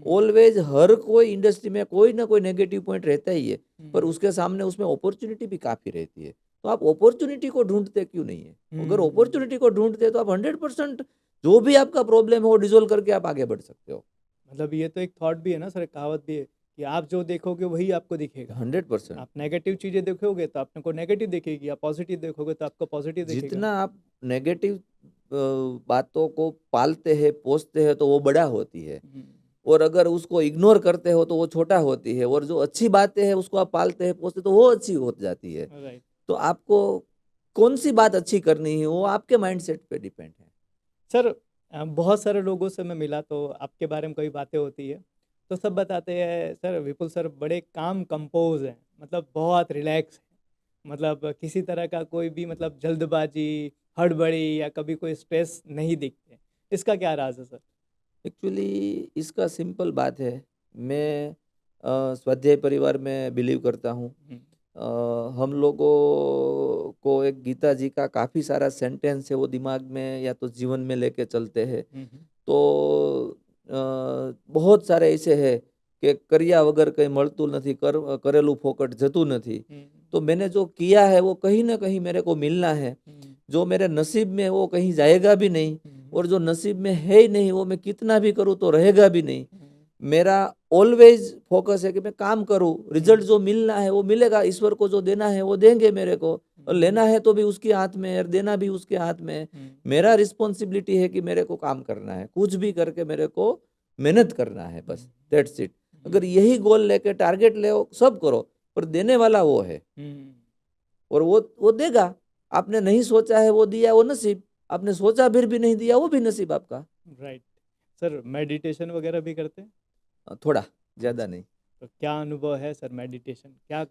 ऑलवेज हर कोई इंडस्ट्री में कोई ना कोई नेगेटिव पॉइंट रहता ही है, पर उसके सामने उसमें अपॉर्चुनिटी भी काफी रहती है। तो आप अपॉर्चुनिटी को ढूंढते क्यों नहीं है? अगर अपॉर्चुनिटी को ढूंढते हैं तो आप 100% जो भी आपका प्रॉब्लम है वो डिसोल्व करके आप आगे बढ़ सकते हो। मतलब ये तो एक थॉट भी है ना सर, एक कहावत भी है कि आप जो देखोगे वही आपको दिखेगा। 100%। आप नेगेटिव चीज़ें देखोगे तो आपको नेगेटिव दिखेगी, आप पॉजिटिव देखोगे तो आपको पॉजिटिव दिखेगा। जितना आप नेगेटिव बातों को पालते हैं, पोसते हैं, तो वो बड़ा होती है, और अगर उसको इग्नोर करते हो तो वो छोटा होती है, और जो अच्छी बातें हैं उसको आप पालते हैं, पोसते तो वो अच्छी हो जाती है। राइट। तो आपको कौन सी बात अच्छी करनी है वो आपके माइंडसेट पे डिपेंड है। सर बहुत सारे लोगों से मैं मिला तो आपके बारे में कोई बातें होती है तो सब बताते हैं सर विपुल सर बड़े काम कंपोज हैं, मतलब बहुत रिलैक्स हैं, मतलब किसी तरह का कोई भी मतलब जल्दबाजी, हड़बड़ी या कभी कोई स्ट्रेस नहीं दिखते। इसका क्या राज है सर? एक्चुअली इसका सिंपल बात है, मैं स्वाध्याय परिवार में बिलीव करता हूँ। हम्म, हम लोगों को एक गीता जी का काफ़ी सारा सेंटेंस है वो दिमाग में या तो जीवन में लेके चलते हैं। तो बहुत सारे ऐसे है कि કર્યા વગર કંઈ મળતું નથી, કરેલું ફોકટ જતું નથી। तो मैंने जो किया है वो कहीं ना कहीं मेरे को मिलना है, जो मेरे नसीब में है वो कहीं जाएगा भी नहीं, और जो नसीब में है ही नहीं वो मैं कितना भी करूँ तो रहेगा भी नहीं। मेरा ऑलवेज फोकस है कि मैं काम करूँ, रिजल्ट जो मिलना है वो मिलेगा, ईश्वर को जो देना है वो देंगे मेरे को, और लेना है तो भी उसके हाथ में है और देना भी उसके हाथ में है। मेरा रिस्पॉन्सिबिलिटी है कि मेरे को काम करना है, कुछ भी करके मेरे को मेहनत करना है, बस दैट्स इट। अगर यही गोल लेके टारगेट ले सब करो, पर देने वाला वो है, और वो देगा। आपने नहीं सोचा है वो दिया, वो नसीब, आपने सोचा फिर भी नहीं दिया वो भी नसीब आपका। राइट सर, मेडिटेशन वगैरह भी करते हैं? थोड़ा, ज्यादा नहीं। तो क्या अनुभव है सर मेडिटेशन, क्या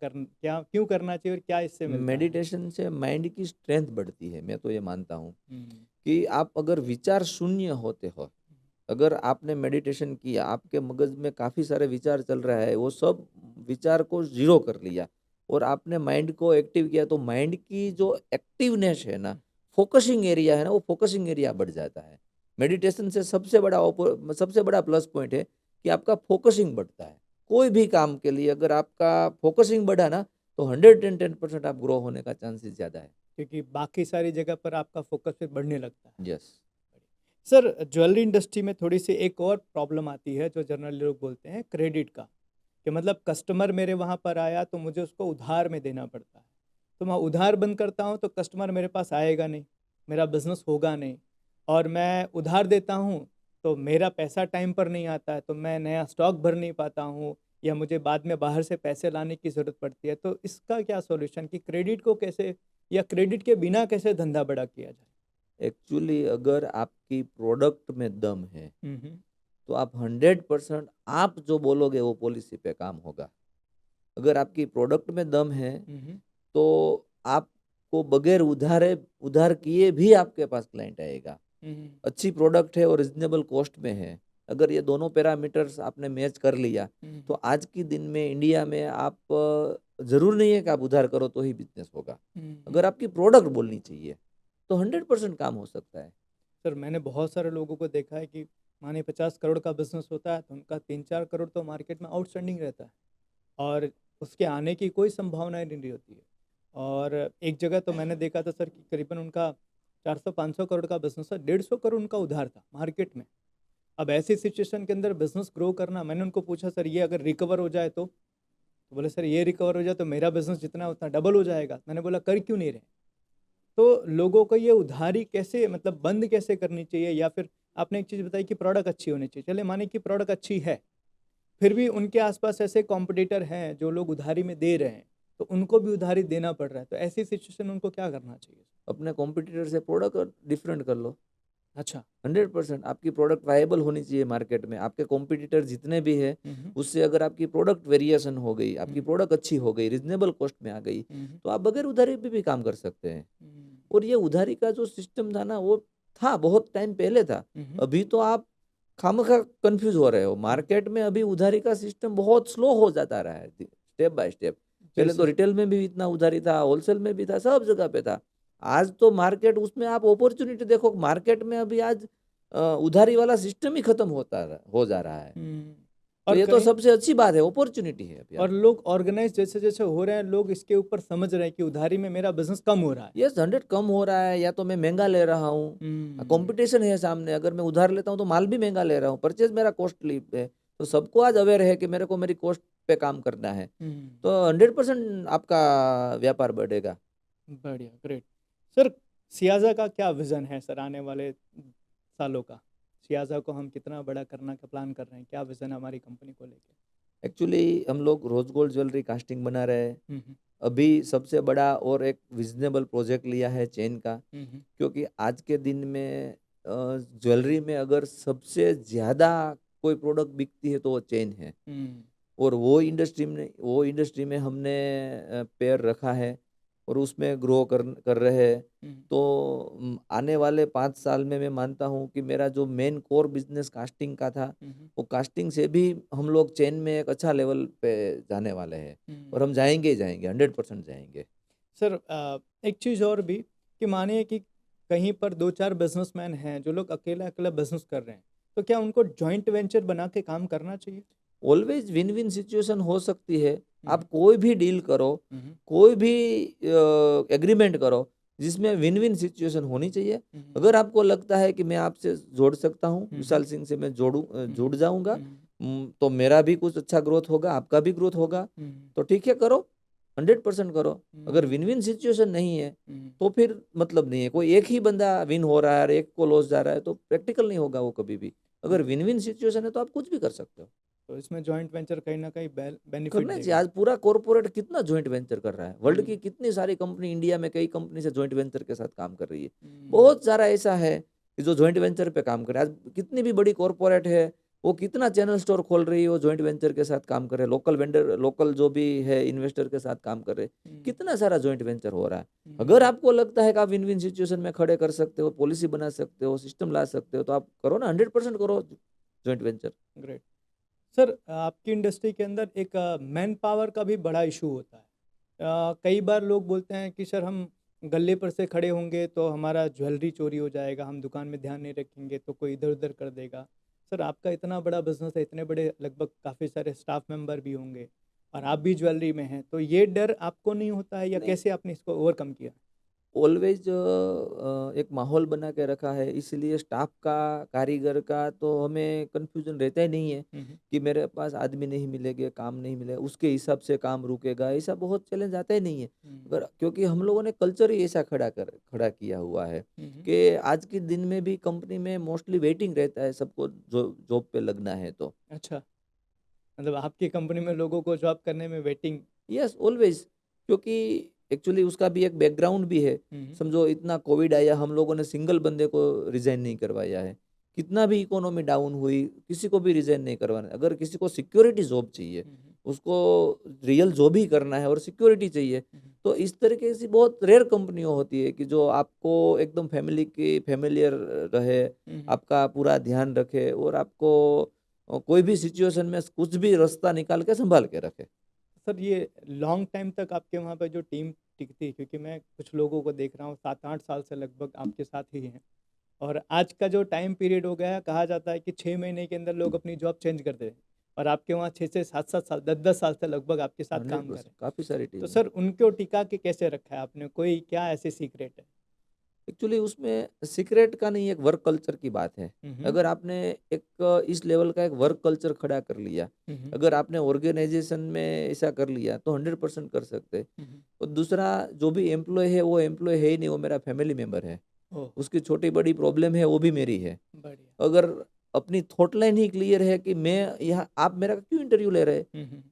क्यों करना चाहिए और क्या इससे मिलता है? मेडिटेशन से माइंड की स्ट्रेंथ बढ़ती है, मैं तो ये मानता हूँ हम्म, कि आप अगर विचार शून्य होते हो, अगर आपने मेडिटेशन किया, आपके मगज में काफ़ी सारे विचार चल रहा है, वो सब विचार को जीरो कर लिया और आपने माइंड को एक्टिव किया, तो माइंड की जो एक्टिवनेस है ना, फोकसिंग एरिया है ना, वो फोकसिंग एरिया बढ़ जाता है। मेडिटेशन से सबसे बड़ा प्लस पॉइंट है कि आपका फोकसिंग बढ़ता है। कोई भी काम के लिए अगर आपका फोकसिंग बढ़ा ना, तो 110% आप ग्रो होने का चांसेस ज़्यादा है। क्योंकि बाकी सारी जगह पर आपका फोकस फिर बढ़ने लगता है। यस। सर, ज्वेलरी इंडस्ट्री में थोड़ी सी एक और प्रॉब्लम आती है जो जनरली लोग बोलते हैं, क्रेडिट का, कि मतलब कस्टमर मेरे वहाँ पर आया तो मुझे उसको उधार में देना पड़ता है। तो मैं उधार बंद करता हूँ तो कस्टमर मेरे पास आएगा नहीं, मेरा बिजनेस होगा नहीं। और मैं उधार देता हूँ तो मेरा पैसा टाइम पर नहीं आता है, तो मैं नया स्टॉक भर नहीं पाता हूँ, या मुझे बाद में बाहर से पैसे लाने की ज़रूरत पड़ती है। तो इसका क्या सॉल्यूशन, कि क्रेडिट को कैसे, या क्रेडिट के बिना कैसे धंधा बड़ा किया जाए? एक्चुअली अगर आपकी प्रोडक्ट में दम है, हम्म, तो आप 100% आप जो बोलोगे वो पॉलिसी पे काम होगा। अगर आपकी प्रोडक्ट में दम है, हम्म, तो आपको बगैर उधार किए भी आपके पास क्लाइंट आएगा। हम्म, अच्छी प्रोडक्ट है और रिजनेबल कॉस्ट में है, अगर ये दोनों पैरामीटर्स आपने मैच कर लिया, तो आज के दिन में इंडिया में आप जरूर नहीं है कि आप उधार करो तो ही बिजनेस होगा। अगर आपकी प्रोडक्ट बोलनी चाहिए तो 100% काम हो सकता है। सर, मैंने बहुत सारे लोगों को देखा है कि माने 50 करोड़ का बिजनेस होता है तो उनका 3-4 करोड़ तो मार्केट में आउटस्टैंडिंग रहता है, और उसके आने की कोई संभावना नहीं होती है। और एक जगह तो मैंने देखा था सर कि करीबन उनका 400-500 करोड़ का बिजनेस था, 150 करोड़ उनका उधार था मार्केट में। अब ऐसी सिचुएशन के अंदर बिजनेस ग्रो करना, मैंने उनको पूछा सर ये अगर रिकवर हो जाए तो बोले सर ये रिकवर हो जाए तो मेरा बिजनेस जितना उतना डबल हो जाएगा। मैंने बोला कर क्यों नहीं रहे? तो लोगों को ये उधारी कैसे, मतलब बंद कैसे करनी चाहिए, या फिर आपने एक चीज़ बताई कि प्रोडक्ट अच्छी होनी चाहिए, चले माने कि प्रोडक्ट अच्छी है, फिर भी उनके आसपास ऐसे कॉम्पिटिटर हैं जो लोग उधारी में दे रहे हैं, तो उनको भी उधारी देना पड़ रहा है, तो ऐसी सिचुएशन में उनको क्या करना चाहिए? अपने कॉम्पिटिटर से प्रोडक्ट डिफरेंट कर लो। अच्छा। 100% आपकी प्रोडक्ट वायबल होनी चाहिए मार्केट में। आपके कॉम्पिटिटर जितने भी है, हम्म, उससे अगर आपकी प्रोडक्ट वेरिएशन हो गई, आपकी हम्म, प्रोडक्ट अच्छी हो गई, रिजनेबल कॉस्ट में आ गई, हम्म, तो आप बगैर उधारी पे भी काम कर सकते हैं। हम्म, और ये उधारी का जो सिस्टम था ना, वो था बहुत टाइम पहले था। हम्म, अभी तो आप खामखा कंफ्यूज हो रहे हो। मार्केट में अभी उधारी का सिस्टम बहुत स्लो हो जाता रहा है, स्टेप बाय स्टेप। पहले तो जैसे। रिटेल में भी इतना उधारी था, होलसेल में भी था, सब जगह पे था। आज तो मार्केट, उसमें आप अपॉर्चुनिटी देखो, मार्केट में अभी आज उधारी वाला सिस्टम ही खत्म हो जा रहा है। तो और ये तो कहीं, सबसे अच्छी बात है, अपॉर्चुनिटी है अभी और आपको। लोग ऑर्गेनाइज जैसे जैसे हो रहे हैं, लोग इसके ऊपर समझ रहे हैं कि उधारी में मेरा बिजनेस कम हो रहा है। यस, 100 कम हो रहा है, या तो मैं महंगा ले रहा हूँ, हम्म, कंपटीशन है सामने। अगर मैं उधार लेता हूँ तो माल भी महंगा ले रहा हूँ, परचेज मेरा कॉस्टली है। तो सबको आज अवेयर है कि मेरे को मेरी कॉस्ट पे काम करना है, हम्म, तो 100% आपका व्यापार बढ़ेगा। बढ़िया, ग्रेट। सर, सियाजा का क्या विजन है सर आने वाले सालों का? सियाजा को हम कितना बड़ा करना का प्लान कर रहे हैं, क्या विजन है हमारी कंपनी को लेके? एक्चुअली हम लोग रोज गोल्ड ज्वेलरी कास्टिंग बना रहे हैं। हम्म, अभी सबसे बड़ा और एक विजनेबल प्रोजेक्ट लिया है चेन का, हम्म, क्योंकि आज के दिन में ज्वेलरी में अगर सबसे ज़्यादा कोई प्रोडक्ट बिकती है तो वो चेन है। हम्म, और वो इंडस्ट्री में हमने पैर रखा है और उसमें ग्रो कर रहे हैं। हम्म, तो आने वाले 5 साल में मैं मानता हूँ कि मेरा जो मेन कोर बिजनेस कास्टिंग का था, हम्म, वो कास्टिंग से भी हम लोग चेन में एक अच्छा लेवल पे जाने वाले हैं। और हम जाएंगे ही जाएंगे, 100% जाएंगे। सर, एक चीज़ और भी, कि मानिए कि कहीं पर 2-4 बिजनेसमैन हैं जो लोग अकेला अकेला बिजनेस कर रहे हैं, तो क्या उनको जॉइंट वेंचर बना के काम करना चाहिए? ऑलवेज विन विन सिचुएशन हो सकती है। आप हम्म, कोई भी डील करो, हम्म, कोई भी एग्रीमेंट करो, जिसमें विन विन सिचुएशन होनी चाहिए। हम्म, अगर आपको लगता है कि मैं आपसे जोड़ सकता हूँ, हम्म, विशाल सिंह से मैं जुड़ हम्म, जाऊंगा, हम्म, तो मेरा भी कुछ अच्छा ग्रोथ होगा, आपका भी ग्रोथ होगा, हम्म, तो ठीक है, करो, 100% करो। अगर विन हम्म, विन सिचुएशन नहीं है हम्म, तो फिर मतलब नहीं है। कोई एक ही बंदा विन हो रहा है और एक को लॉस जा रहा है तो प्रैक्टिकल नहीं होगा वो कभी भी। अगर हम्म। विन विन सिचुएशन है तो आप कुछ भी कर सकते हो। तो इसमें जॉइंट वेंचर कहीं ना कहीं बेनिफिट करना चाहिए। देगा। आज पूरा कॉर्पोरेट कितना जॉइंट वेंचर कर रहा है, वर्ल्ड की हम्म, कितनी सारी कंपनी, इंडिया में कई कंपनी से जॉइंट वेंचर के साथ काम कर रही है। हम्म, बहुत सारा ऐसा है कि जो जॉइंट वेंचर पे काम कर रहा है। आज कितनी भी बड़ी कॉर्पोरेट है, वो कितना चैनल स्टोर खोल रही है, वो जॉइंट वेंचर के साथ काम कर रहे हैं, लोकल वेंडर, लोकल जो भी है इन्वेस्टर के साथ काम कर रहे हैं। हम्म, कितना सारा जॉइंट वेंचर हो रहा है। अगर हम्म, आपको लगता है कि आप विन विन सिचुएशन में खड़े कर सकते हो, पॉलिसी बना सकते हो, सिस्टम ला सकते हो, तो आप करो ना, 100% करो जॉइंट वेंचर। ग्रेट। सर आपकी इंडस्ट्री के अंदर एक मैन पावर का भी बड़ा इशू होता है। कई बार लोग बोलते हैं कि सर हम गले पर से खड़े होंगे तो हमारा ज्वेलरी चोरी हो जाएगा, हम दुकान में ध्यान नहीं रखेंगे तो कोई इधर उधर कर देगा। सर आपका इतना बड़ा बिजनेस है, इतने बड़े लगभग काफ़ी सारे स्टाफ मेंबर भी होंगे और आप भी ज्वेलरी में हैं, तो ये डर आपको नहीं होता है या नहीं, कैसे आपने इसको ओवरकम किया? ऑलवेज एक माहौल बना के रखा है, इसलिए स्टाफ का, कारीगर का तो हमें कंफ्यूजन रहता ही नहीं है हम्म, कि मेरे पास आदमी नहीं मिलेंगे, काम नहीं मिलेगा, उसके हिसाब से काम रुकेगा, ऐसा बहुत चैलेंज आता ही नहीं है। हम्म, अगर, क्योंकि हम लोगों ने कल्चर ही ऐसा खड़ा किया हुआ है हम्म, कि आज के दिन में भी कंपनी में मोस्टली वेटिंग रहता है सबको, जो जॉब पे लगना है तो। अच्छा, मतलब आपकी कंपनी में लोगों को जॉब करने में वेटिंग। Yes, always. क्योंकि एक्चुअली उसका भी एक बैकग्राउंड भी है। हम्म, समझो, इतना कोविड आया, हम लोगों ने सिंगल बंदे को रिजाइन नहीं करवाया है। कितना भी इकोनॉमी डाउन हुई, किसी को भी रिजाइन नहीं करवाना। अगर किसी को सिक्योरिटी जॉब चाहिए, हम्म, उसको रियल जॉब ही करना है और सिक्योरिटी चाहिए, हम्म, तो इस तरीके से बहुत रेयर कंपनियों होती है कि जो आपको एकदम फैमिली की फैमिलियर रहे, हम्म। आपका पूरा ध्यान रखे और आपको कोई भी सिचुएशन में कुछ भी रास्ता निकाल के संभाल के रखे। सर ये लॉन्ग टाइम तक आपके वहाँ पर जो टीम टिकती है, क्योंकि मैं कुछ लोगों को देख रहा हूँ 7-8 साल से लगभग आपके साथ ही हैं, और आज का जो टाइम पीरियड हो गया है, कहा जाता है कि 6 महीने के अंदर लोग अपनी जॉब चेंज कर दे, और आपके वहाँ 6 से 7 7 साल 10 10 साल से लगभग आपके साथ काम कर रहे 100%, हैं। काफी सारी तो टीम है। सर उनको टिका के कैसे रखा है आपने, कोई क्या ऐसे सीक्रेट है? एक्चुअली उसमें सीक्रेट का नहीं, एक वर्क कल्चर की बात है। हम्म, अगर आपने एक इस लेवल का एक वर्क कल्चर खड़ा कर लिया, हम्म, अगर आपने ऑर्गेनाइजेशन में ऐसा कर लिया, तो 100% कर सकते हैं। हम्म, और दूसरा, जो भी एम्प्लॉय है वो एम्प्लॉय है ही नहीं, वो मेरा फैमिली मेंबर है। ओह, उसकी छोटी बड़ी प्रॉब्लम है, वो भी मेरी है। बढ़िया। अगर अपनी थॉट लाइन ही क्लियर है कि मैं यहाँ, आप मेरा क्यों इंटरव्यू ले रहे हैं,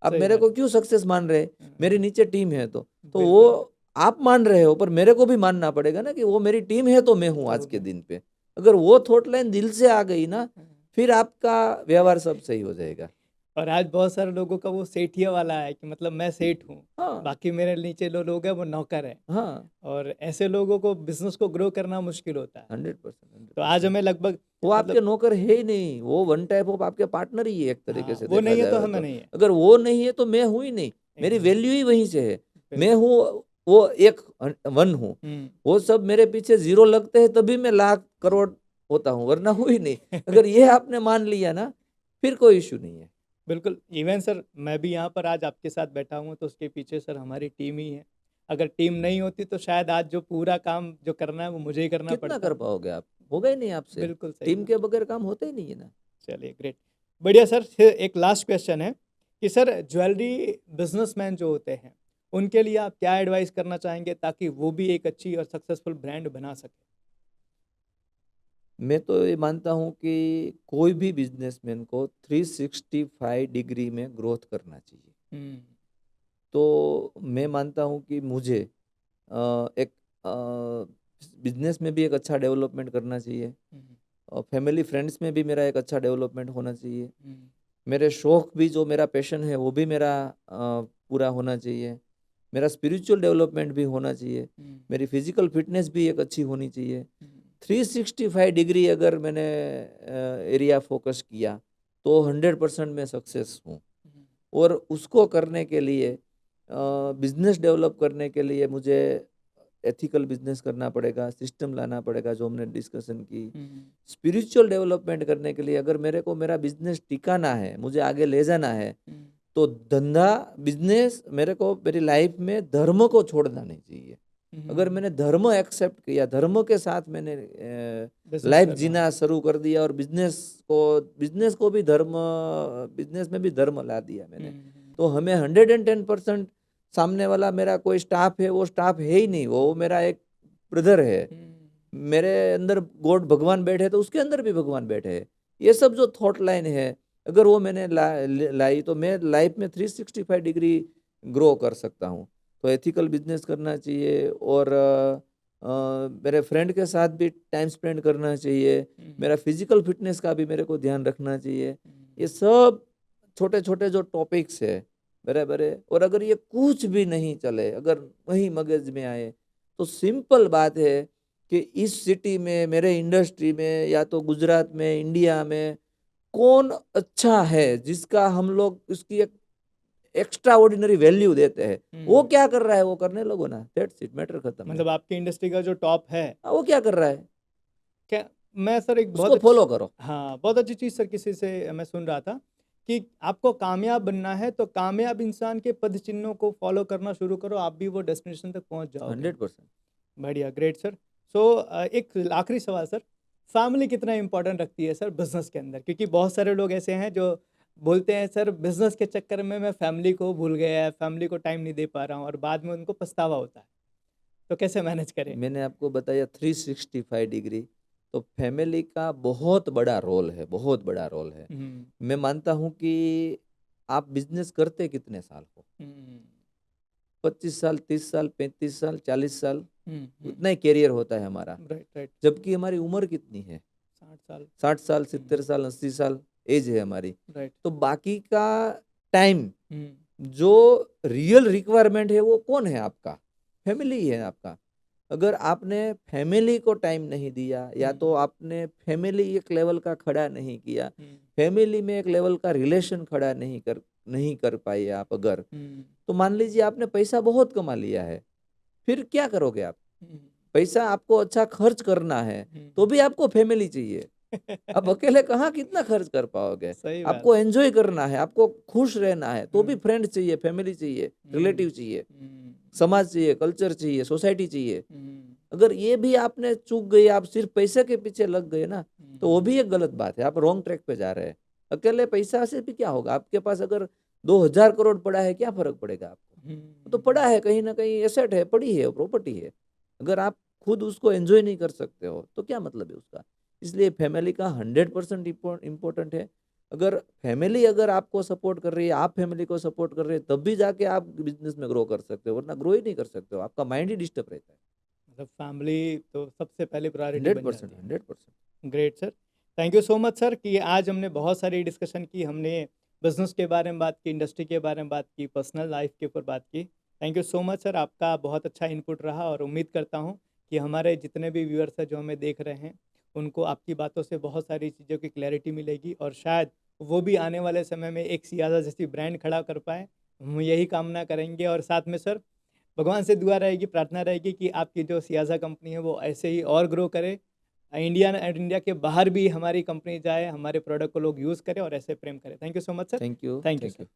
आप सही मेरे बात को क्यों सक्सेस मान रहे हैं, है। मेरे नीचे टीम है तो वो बिल्कुल। आप मान रहे हो, पर मेरे को भी मानना पड़ेगा ना कि वो मेरी टीम है तो मैं हूँ तो आज के मैं दिन पे। अगर वो थॉट लाइन दिल से आ गई ना, हाँ। फिर आपका व्यवहार सब सही हो जाएगा। और आज बहुत सारे लोगों का वो सेठिया वाला है कि मतलब मैं सेठ हूँ, हाँ, बाकी मेरे नीचे लोग हैं वो नौकर है, हाँ, और ऐसे लोगों को बिजनेस को ग्रो करना मुश्किल होता है। 100%, हंड्रेड तो आज परसेंट हमें लगभग वो आपके मतलब नौकर है ही नहीं, वो वन टाइप ऑफ आपके पार्टनर ही है, एक तरीके हाँ, से वो देखा नहीं है तो जाए हमें तो। नहीं है। अगर वो नहीं है तो मैं हूं ही नहीं, मेरी एग्जैक्टली। वैल्यू ही वहीं से है। मैं बिल्कुल। हूँ, वो एक वन हूँ। हम्म। वो सब मेरे पीछे जीरो लगते हैं, तभी मैं लाख करोड़ होता हूँ, वरना हूँ ही नहीं। अगर ये आपने मान लिया ना, फिर कोई इशू नहीं है। बिल्कुल। इवन सर मैं भी यहाँ पर आज आपके साथ बैठा हूँ तो उसके पीछे सर हमारी टीम ही है। अगर टीम नहीं होती तो शायद आज जो पूरा काम जो करना है वो मुझे ही करना कितना पड़ता। कर पाओगे आप, होगा ही नहीं आपसे। बिल्कुल सही टीम बात। के बगैर काम होता ही नहीं है ना। चलिए ग्रेट। बढ़िया सर, फिर एक लास्ट क्वेश्चन है कि सर ज्वेलरी बिजनेसमैन जो होते हैं उनके लिए आप क्या एडवाइस करना चाहेंगे ताकि वो भी एक अच्छी और सक्सेसफुल ब्रांड बना सके? मैं तो ये मानता हूँ कि कोई भी बिजनेसमैन को 365 डिग्री में ग्रोथ करना चाहिए। हम्म, तो मैं मानता हूँ कि मुझे एक बिजनेस में भी एक अच्छा डेवलपमेंट करना चाहिए, हम्म, और फैमिली फ्रेंड्स में भी मेरा एक अच्छा डेवलपमेंट होना चाहिए। हम्म, मेरे शौक भी, जो मेरा पैशन है, वो भी मेरा पूरा होना चाहिए। मेरा स्पिरिचुअल डेवलपमेंट भी होना चाहिए। हम्म, मेरी फिजिकल फिटनेस भी एक अच्छी होनी चाहिए। हम्म, 365 डिग्री अगर मैंने एरिया फोकस किया, तो 100% मैं सक्सेस हूँ। हम्म, और उसको करने के लिए, बिजनेस डेवलप करने के लिए मुझे एथिकल बिजनेस करना पड़ेगा, सिस्टम लाना पड़ेगा जो हमने डिस्कशन की। स्पिरिचुअल डेवलपमेंट करने के लिए अगर मेरे को मेरा बिजनेस टिकाना है, मुझे आगे ले जाना है, तो धंधा बिजनेस मेरे को मेरी लाइफ में धर्म को छोड़ना नहीं चाहिए। अगर मैंने धर्म एक्सेप्ट किया, धर्म के साथ मैंने लाइफ जीना शुरू कर दिया और बिजनेस को भी धर्म, बिजनेस में भी धर्म ला दिया मैंने, तो हमें 110% सामने वाला मेरा कोई स्टाफ है, वो स्टाफ है ही नहीं, वो मेरा एक ब्रदर है। मेरे अंदर गॉड भगवान बैठे तो उसके अंदर भी भगवान बैठे हैं। ये सब जो थॉट लाइन है, अगर वो मैंने लाई तो मैं लाइफ में 365 डिग्री ग्रो कर सकता हूँ। तो एथिकल बिजनेस करना चाहिए और मेरे फ्रेंड के साथ भी टाइम स्पेंड करना चाहिए। मेरा फिजिकल फिटनेस का भी मेरे को ध्यान रखना चाहिए। ये सब छोटे छोटे जो टॉपिक्स है बराबर है। और अगर ये कुछ भी नहीं चले, अगर वही मगज में आए, तो सिंपल बात है कि इस सिटी में, मेरे इंडस्ट्री में, या तो गुजरात में, इंडिया में कौन अच्छा है जिसका हम लोग उसकी एक एक्स्ट्रा ऑर्डिनरी वैल्यू देते हैं, वो क्या कर रहा है वो करने लगो ना, दैट्स इट, मैटर खत्म। मतलब आपकी इंडस्ट्री का जो टॉप है वो क्या कर रहा है, क्या मैं सर एक उसको फॉलो करो। हाँ, बहुत अच्छी चीज़ सर किसी से मैं सुन रहा था कि आपको कामयाब बनना है तो कामयाब इंसान के पद चिन्हों को फॉलो करना शुरू करो, आप भी वो डेस्टिनेशन तक पहुंच जाओगे। 100%। बढ़िया, ग्रेट सर। सो एक आखिरी सवाल सर, फैमिली कितना इंपॉर्टेंट रखती है सर बिजनेस के अंदर? क्योंकि बहुत सारे लोग ऐसे हैं जो बोलते हैं सर बिजनेस के चक्कर में मैं फैमिली को भूल गया है, फैमिली को टाइम नहीं दे पा रहा हूँ, और बाद में उनको पछतावा होता है, तो कैसे मैनेज करें? मैंने आपको बताया 365 डिग्री, तो फैमिली का बहुत बड़ा रोल है, बहुत बड़ा रोल है। मैं मानता हूँ कि आप बिजनेस करते कितने साल हो, 25 साल, 30 साल, 35 साल, 40 साल, उतना ही कैरियर होता है हमारा। राइट। जबकि हमारी उम्र कितनी है, 60 साल, 70 साल, 80 साल एज है हमारी। तो बाकी का टाइम जो रियल रिक्वायरमेंट है वो कौन है? आपका फैमिली है आपका। अगर आपने फैमिली को टाइम नहीं दिया, या तो आपने फैमिली एक लेवल का खड़ा नहीं किया, फैमिली में एक लेवल का रिलेशन खड़ा नहीं कर पाए आप, अगर तो मान लीजिए आपने पैसा बहुत कमा लिया है, फिर क्या करोगे आप? पैसा आपको अच्छा खर्च करना है तो भी आपको फैमिली चाहिए। अब अकेले कहाँ कितना खर्च कर पाओगे? आपको एंजॉय करना है, आपको खुश रहना है, तो भी फ्रेंड चाहिए, फैमिली चाहिए, रिलेटिव चाहिए, समाज चाहिए, कल्चर चाहिए, सोसाइटी चाहिए। अगर ये भी आपने चूक गए, आप सिर्फ पैसे के पीछे लग गए ना, तो वो भी एक गलत बात है, आप रॉन्ग ट्रैक पे जा रहे हैं। अकेले पैसा से भी क्या होगा? आपके पास अगर 2000 करोड़ पड़ा है, क्या फर्क पड़ेगा आपको? तो पड़ा है, कहीं ना कहीं एसेट है, पड़ी है, प्रॉपर्टी है। अगर आप खुद उसको एंजॉय नहीं कर सकते हो तो क्या मतलब है उसका? इसलिए फैमिली का 100% इम्पोर्टेंट है। अगर आपको सपोर्ट कर रही है, आप फैमिली को सपोर्ट कर रहे हैं, तब भी जाके आप बिजनेस में ग्रो कर सकते हो, वरना ग्रो ही नहीं कर सकते हो, आपका माइंड ही डिस्टर्ब रहता है। मतलब फैमिली तो सबसे पहले प्रायोरिटी बन जाती है। 100%। Great sir, thank you so much sir कि आज हमने बहुत सारी डिस्कशन की, हमने बिजनेस के बारे में बात की, इंडस्ट्री के बारे में बात की, पर्सनल लाइफ के ऊपर बात की। Thank you so much sir, आपका बहुत अच्छा इनपुट रहा, और उम्मीद करता हूँ कि हमारे जितने भी व्यूअर्स हैं जो हमें देख रहे हैं, उनको आपकी बातों से बहुत सारी चीज़ों की क्लैरिटी मिलेगी, और शायद वो भी आने वाले समय में एक सियाजा जैसी ब्रांड खड़ा कर पाए। हम यही कामना करेंगे, और साथ में सर भगवान से दुआ रहेगी, प्रार्थना रहेगी कि आपकी जो सियाजा कंपनी है वो ऐसे ही और ग्रो करे, इंडिया के बाहर भी हमारी कंपनी जाए, हमारे प्रोडक्ट को लोग यूज़ करें और ऐसे प्रेम करें। Thank you so much sir. Thank you. Thank you sir.